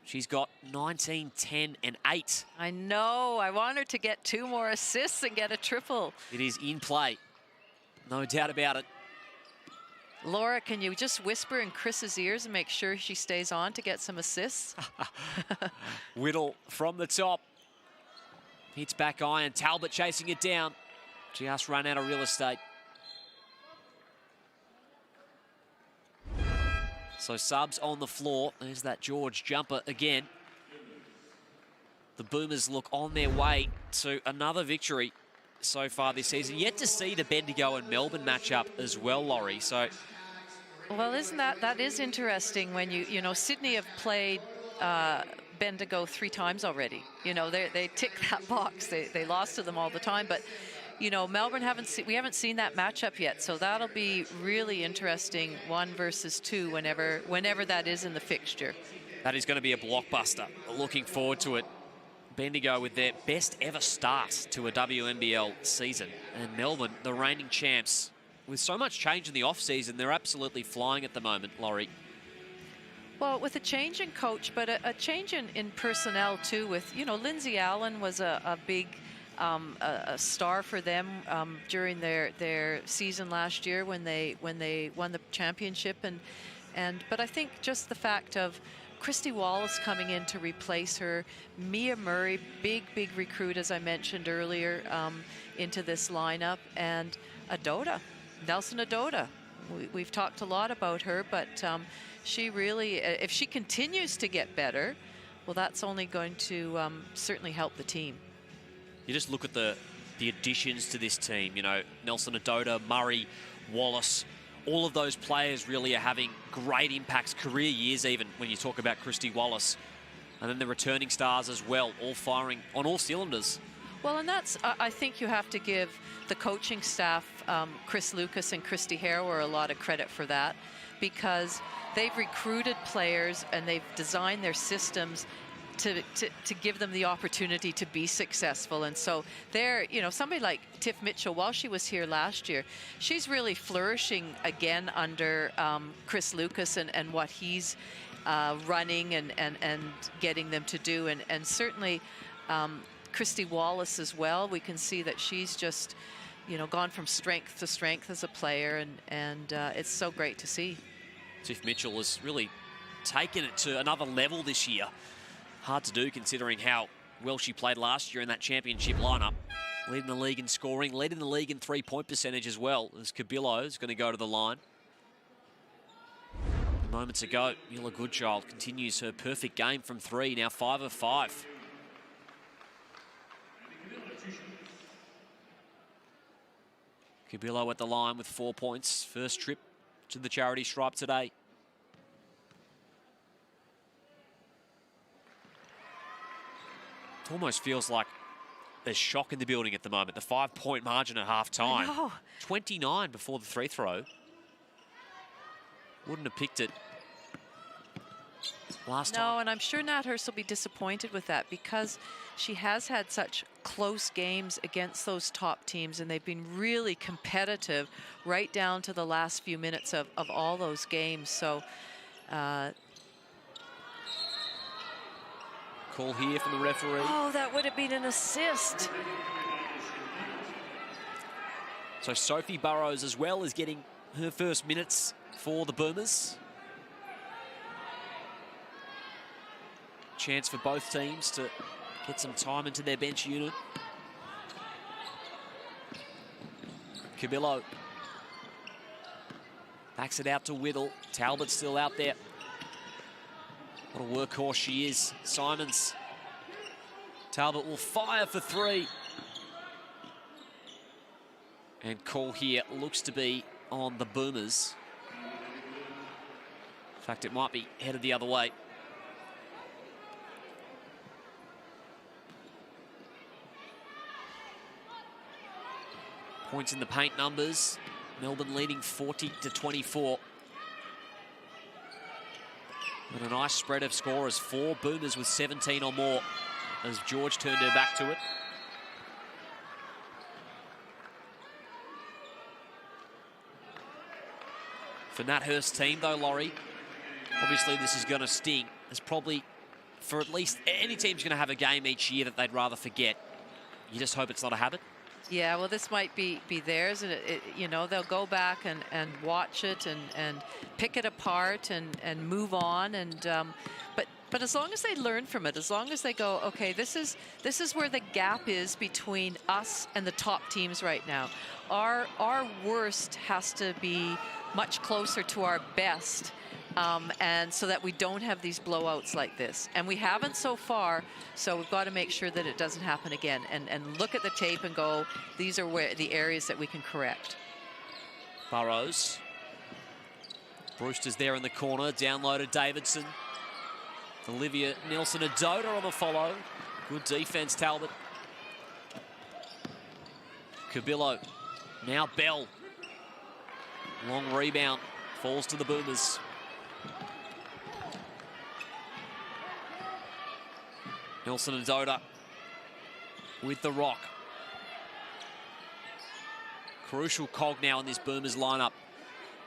She's got 19, 10, and 8. I know. I want her to get 2 more assists and get a triple. It is in play. No doubt about it. Laura, can you just whisper in Chris's ears and make sure she stays on to get some assists? Whittle from the top. Hits back iron. Talbot chasing it down. Just run out of real estate. So subs on the floor. There's that George jumper again. The Boomers look on their way to another victory so far this season. Yet to see the Bendigo and Melbourne matchup as well, Laurie. So, well, isn't that is interesting when you know, Sydney have played Bendigo 3 times already. You know, they tick that box. They lost to them all the time, but you know, Melbourne we haven't seen that matchup yet, so that'll be really interesting, 1 versus 2, whenever that is in the fixture. That is going to be a blockbuster. Looking forward to it. Bendigo with their best ever start to a WNBL season, and Melbourne, the reigning champs, with so much change in the off-season, they're absolutely flying at the moment, Laurie. Well, with a change in coach, but a change in personnel too. With, you know, Lindsay Allen was a big a star for them during their season last year when they won the championship, but I think just the fact of Christy Wallace coming in to replace her, Mia Murray, big recruit, as I mentioned earlier, into this lineup, and Nelson Adota. We've talked a lot about her, but she really, if she continues to get better, well, that's only going to certainly help the team. You just look at the additions to this team, you know, Nelson Adota, Murray, Wallace, all of those players really are having great impacts, career years even, when you talk about Christy Wallace. And then the returning stars as well, all firing on all cylinders. Well, and that's, I think you have to give the coaching staff, Chris Lucas and Christy Harrower, a lot of credit for that, because they've recruited players and they've designed their systems to give them the opportunity to be successful. And so they're, you know, somebody like Tiff Mitchell, while she was here last year, she's really flourishing again under Chris Lucas and what he's running and getting them to do. And certainly Christy Wallace as well, we can see that she's just, you know, gone from strength to strength as a player, and it's so great to see. Tiff Mitchell has really taken it to another level this year. Hard to do considering how well she played last year in that championship lineup. Leading the league in scoring, leading the league in 3-point percentage as well, as Cabillo is going to go to the line. Moments ago, Mila Goodchild continues her perfect game from 3, now 5 of 5. Cabillo at the line with 4 points. First trip to the charity stripe today. It almost feels like there's shock in the building at the moment. The 5-point margin at half-time. 29 before the free throw. Wouldn't have picked it last time. No, and I'm sure Nat Hurst will be disappointed with that, because she has had such close games against those top teams, and they've been really competitive right down to the last few minutes of all those games. So call here from the referee. Oh, that would have been an assist. So Sophie Burrows as well is getting her first minutes for the Boomers. Chance for both teams to get some time into their bench unit. Cabillo backs it out to Whittle. Talbot's still out there. What a workhorse she is. Simons. Talbot will fire for 3. And call here looks to be on the Boomers. In fact, it might be headed the other way. Points in the paint numbers. Melbourne leading 40-24. And a nice spread of scorers. 4 Boomers with 17 or more as George turned her back to it. For Nat Hurst's team though, Laurie, obviously this is going to sting. There's probably for at least any team's going to have a game each year that they'd rather forget. You just hope it's not a habit. Yeah, well, this might be theirs, and you know, they'll go back and watch it and pick it apart and move on. And but as long as they learn from it, as long as they go, okay, this is where the gap is between us and the top teams right now. Our worst has to be much closer to our best. And so that we don't have these blowouts like this. And we haven't so far, so we've got to make sure that it doesn't happen again. And look at the tape and go, these are where the areas that we can correct. Burrows. Brewster's there in the corner, downloaded Davidson. Olivia Nilsson-Adota on the follow. Good defense, Talbot. Cabillo. Now Bell. Long rebound. Falls to the Boomers. Nilsson-Adota with the rock. Crucial cog now in this Boomers lineup.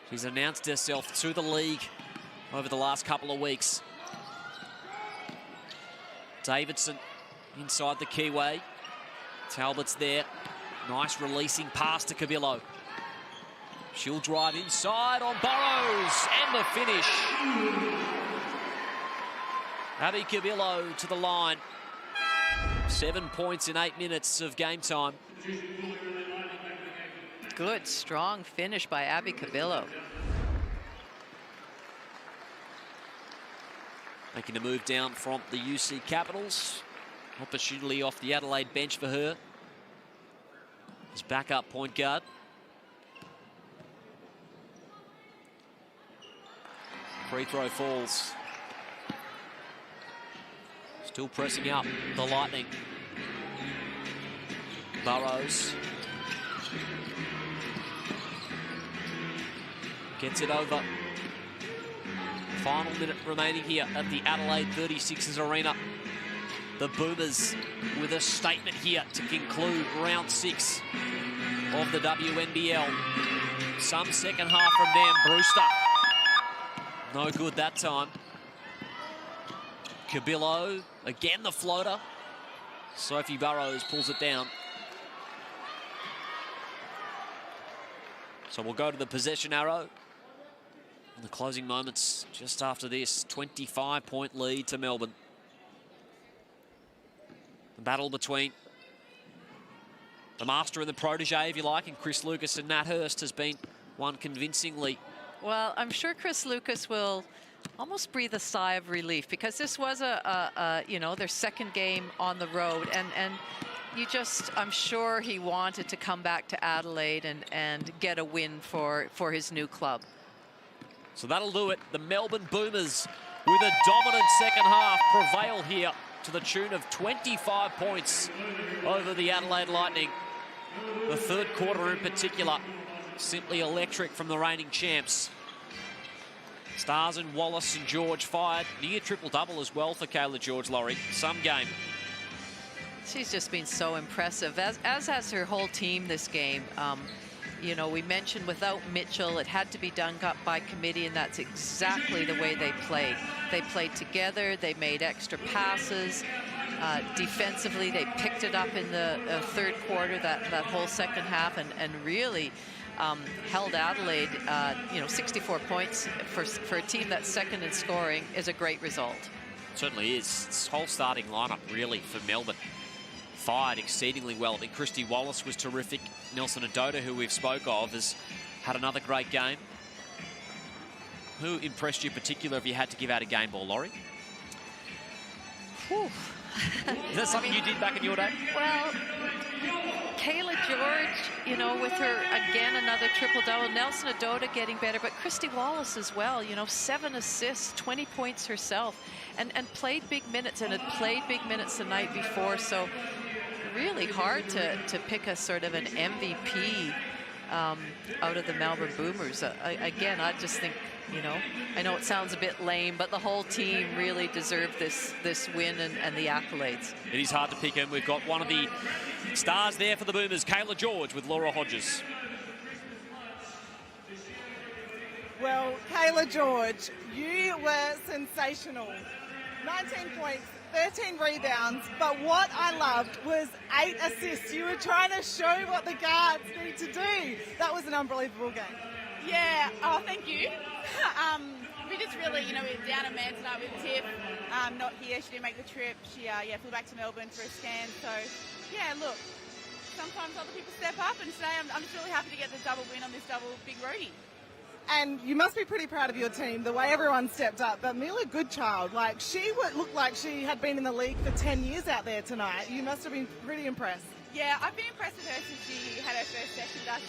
She's announced herself to the league over the last couple of weeks. Davidson inside the keyway. Talbot's there. Nice releasing pass to Cabillo. She'll drive inside on Burrows and the finish. Abby Cabillo to the line. 7 points in 8 minutes of game time. Good, strong finish by Abby Cabillo. Making a move down from the UC Capitals. Opportunity off the Adelaide bench for her. As backup point guard. Free throw falls. Still pressing up the Lightning. Burrows. Gets it over. Final minute remaining here at the Adelaide 36ers arena. The Boomers with a statement here to conclude round 6 of the WNBL. Some second half from them. Brewster. No good that time. Cabillo, again the floater. Sophie Burrows pulls it down. So we'll go to the possession arrow. In the closing moments just after this, 25-point lead to Melbourne. The battle between the master and the protege, if you like, and Chris Lucas and Nat Hurst has been won convincingly. Well, I'm sure Chris Lucas will almost breathe a sigh of relief, because this was you know, their second game on the road, and you just, I'm sure he wanted to come back to Adelaide and get a win for his new club. So that'll do it. The Melbourne Boomers, with a dominant second half, prevail here to the tune of 25 points over the Adelaide Lightning. The third quarter in particular, simply electric from the reigning champs. Stars and Wallace and George fired near triple-double as well for Kayla George-Laurie. Some game. She's just been so impressive, as has her whole team this game. You know, we mentioned without Mitchell, it had to be done up by committee, and that's exactly the way they played. They played together, they made extra passes. Defensively, they picked it up in the third quarter, that whole second half, and really held Adelaide. You know, 64 points for a team that's second in scoring is a great result. It certainly is. This whole starting lineup, really, for Melbourne, fired exceedingly well. I think Christy Wallace was terrific. Nilsson-Adota, who we've spoke of, has had another great game. Who impressed you particular if you had to give out a game ball, Laurie? Whew. Is that something you did back in your day? Well, Kayla George, you know, with her, again, another triple-double. Nilsson-Adota getting better, but Christy Wallace as well, you know, 7 assists, 20 points herself, and played big minutes, and had played big minutes the night before, so really hard to pick a sort of an MVP out of the Melbourne Boomers. Again, I just think, you know, I know it sounds a bit lame, but the whole team really deserved this win and the accolades. It is hard to pick, and we've got one of the stars there for the Boomers, Kayla George, with Laura Hodges. Well, Kayla George, you were sensational. 19 points, 13 rebounds, but what I loved was 8 assists. You were trying to show what the guards need to do. That was an unbelievable game. Yeah, oh, thank you. We just really, we were down a man tonight with Tiff. Not here, she didn't make the trip. She flew back to Melbourne for a scan. So, yeah, look, sometimes other people step up, and today I'm just really happy to get the double win on this double big roadie. And you must be pretty proud of your team, the way everyone stepped up. But Mila Goodchild, she looked like she had been in the league for 10 years out there tonight. You must have been pretty impressed. Yeah, I've been impressed with her since she had her first session with us.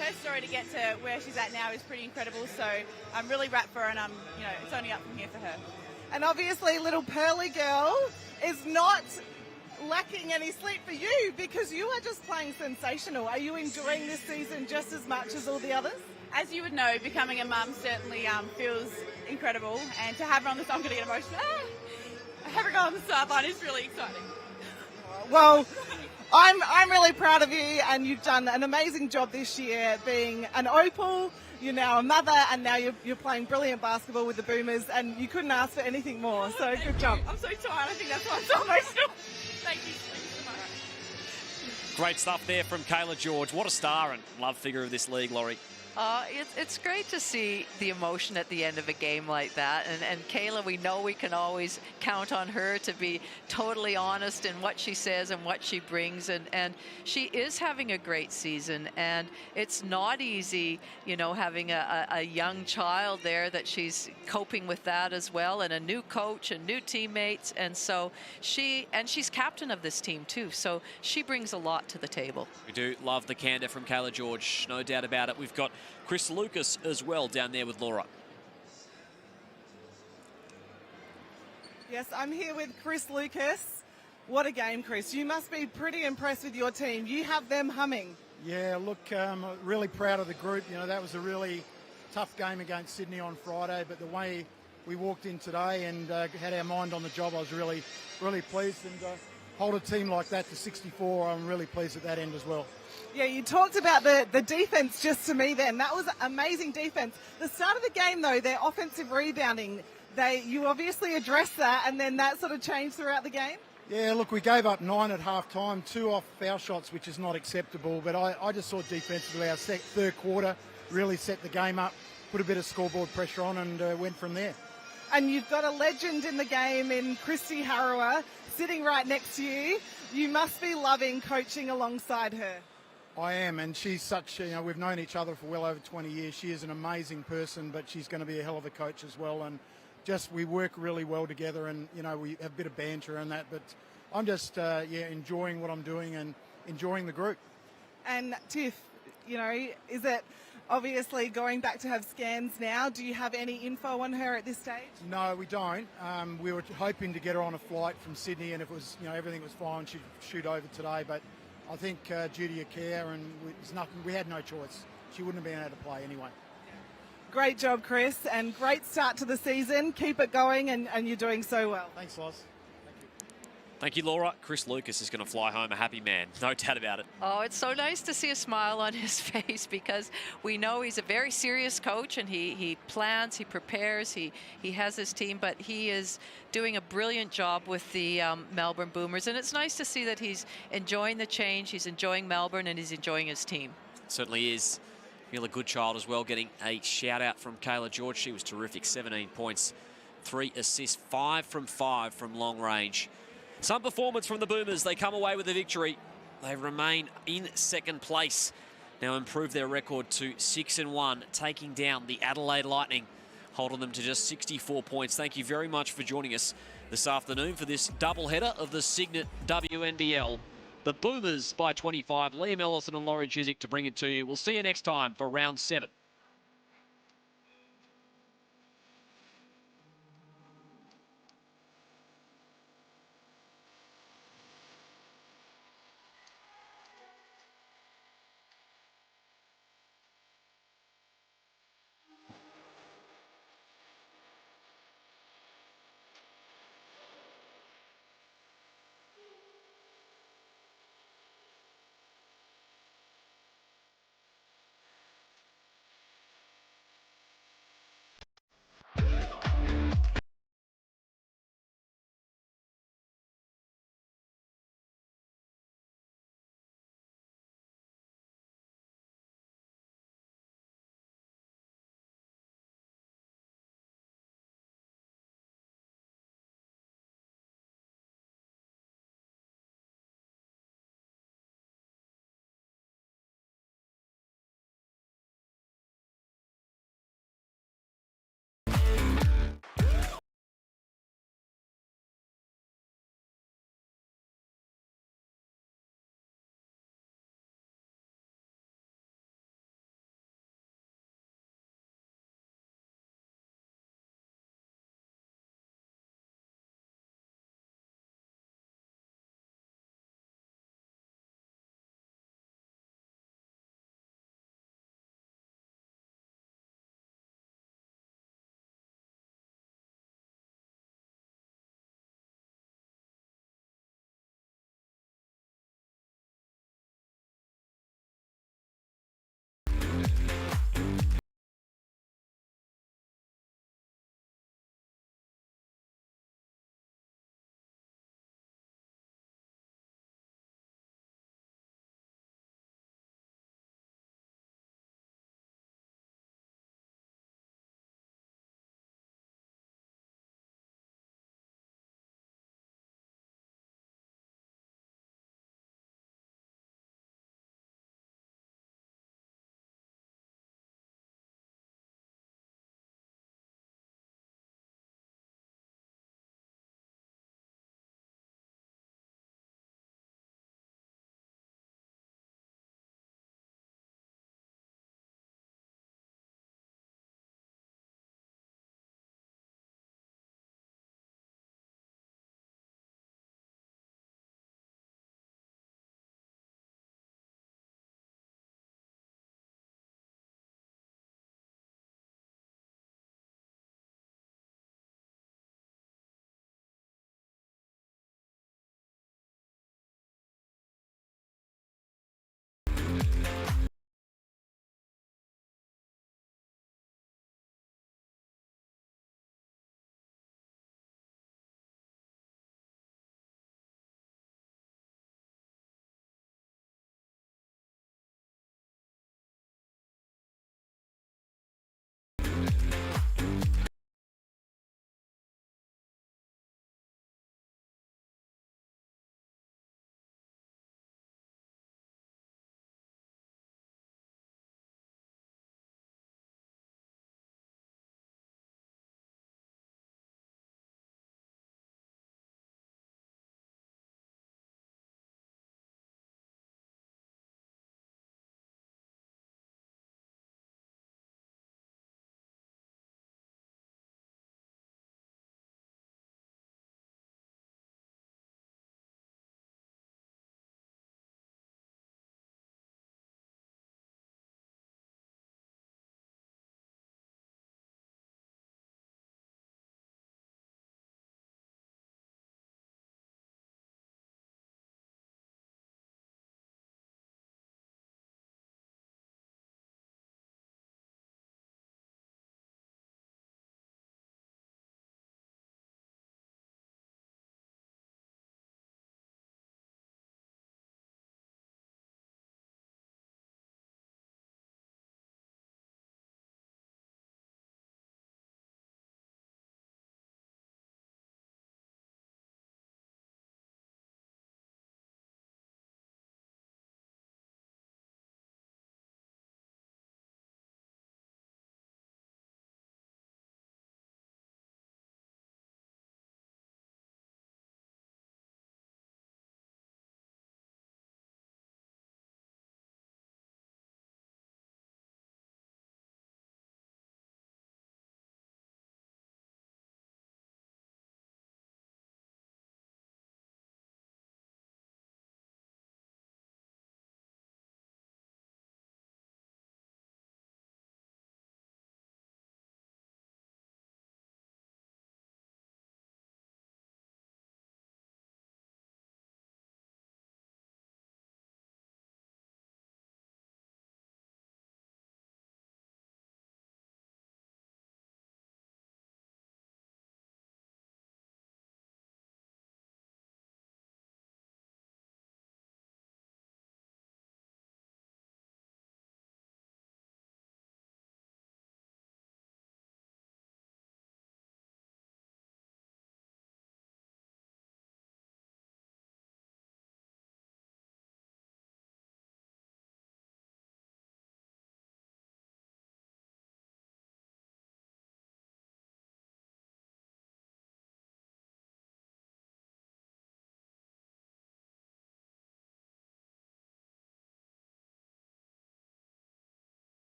Her story to get to where she's at now is pretty incredible. So I'm really wrapped for her, and it's only up from here for her. And obviously, little Pearly girl is not lacking any sleep for you because you are just playing sensational. Are you enjoying this season just as much as all the others? As you would know, becoming a mum certainly feels incredible, and to have her on the I'm going to get emotional. Have her go on the sideline is really exciting. Well, I'm really proud of you, and you've done an amazing job this year being an Opal. You're now a mother, and now you're playing brilliant basketball with the Boomers, and you couldn't ask for anything more. So good job. I'm so tired. I think that's why I'm so emotional. Thank you so much. Great stuff there from Kayla George. What a star and love figure of this league, Laurie. It's great to see the emotion at the end of a game like that. And Kayla, we know we can always count on her to be totally honest in what she says and what she brings. And she is having a great season. And it's not easy, having a young child there that she's coping with that as well. And a new coach and new teammates. And so she's captain of this team too. So she brings a lot to the table. We do love the candor from Kayla George. No doubt about it. We've got Chris Lucas as well down there with Laura. Yes, I'm here with Chris Lucas. What a game, Chris. You must be pretty impressed with your team. You have them humming. Yeah, look, I'm really proud of the group. That was a really tough game against Sydney on Friday, but the way we walked in today and had our mind on the job, I was really, really pleased. And hold a team like that to 64, I'm really pleased at that end as well. Yeah, you talked about the defense just to me then. That was amazing defense. The start of the game, though, their offensive rebounding, you obviously addressed that, and then that sort of changed throughout the game? Yeah, look, we gave up 9 at half-time, 2 off foul shots, which is not acceptable. But I just saw defensively our third quarter really set the game up, put a bit of scoreboard pressure on, and went from there. And you've got a legend in the game in Christy Harrower sitting right next to you. You must be loving coaching alongside her. I am, and she's such, we've known each other for well over 20 years. She is an amazing person, but she's going to be a hell of a coach as well. And just, we work really well together, and, we have a bit of banter and that. But I'm just, enjoying what I'm doing and enjoying the group. And Tiff, is it obviously going back to have scans now? Do you have any info on her at this stage? No, we don't. We were hoping to get her on a flight from Sydney, and if it was, everything was fine, she'd shoot over today. But I think due to your care, and we had no choice. She wouldn't have been able to play anyway. Great job, Chris, and great start to the season. Keep it going, and you're doing so well. Thanks, Loz. Thank you, Laura. Chris Lucas is going to fly home a happy man. No doubt about it. Oh, it's so nice to see a smile on his face because we know he's a very serious coach, and he plans, he prepares, he has his team, but he is doing a brilliant job with the Melbourne Boomers, and it's nice to see that he's enjoying the change, he's enjoying Melbourne, and he's enjoying his team. Certainly is. Mila Goodchild as well, getting a shout out from Kayla George. She was terrific. 17 points, 3 assists, 5 from 5 from long range. Some performance from the Boomers. They come away with a victory. They remain in second place. Now improve their record to 6-1, taking down the Adelaide Lightning, holding them to just 64 points. Thank you very much for joining us this afternoon for this doubleheader of the Cygnett WNBL. The Boomers by 25. Liam Ellison and Laurie Chiswick to bring it to you. We'll see you next time for round 7.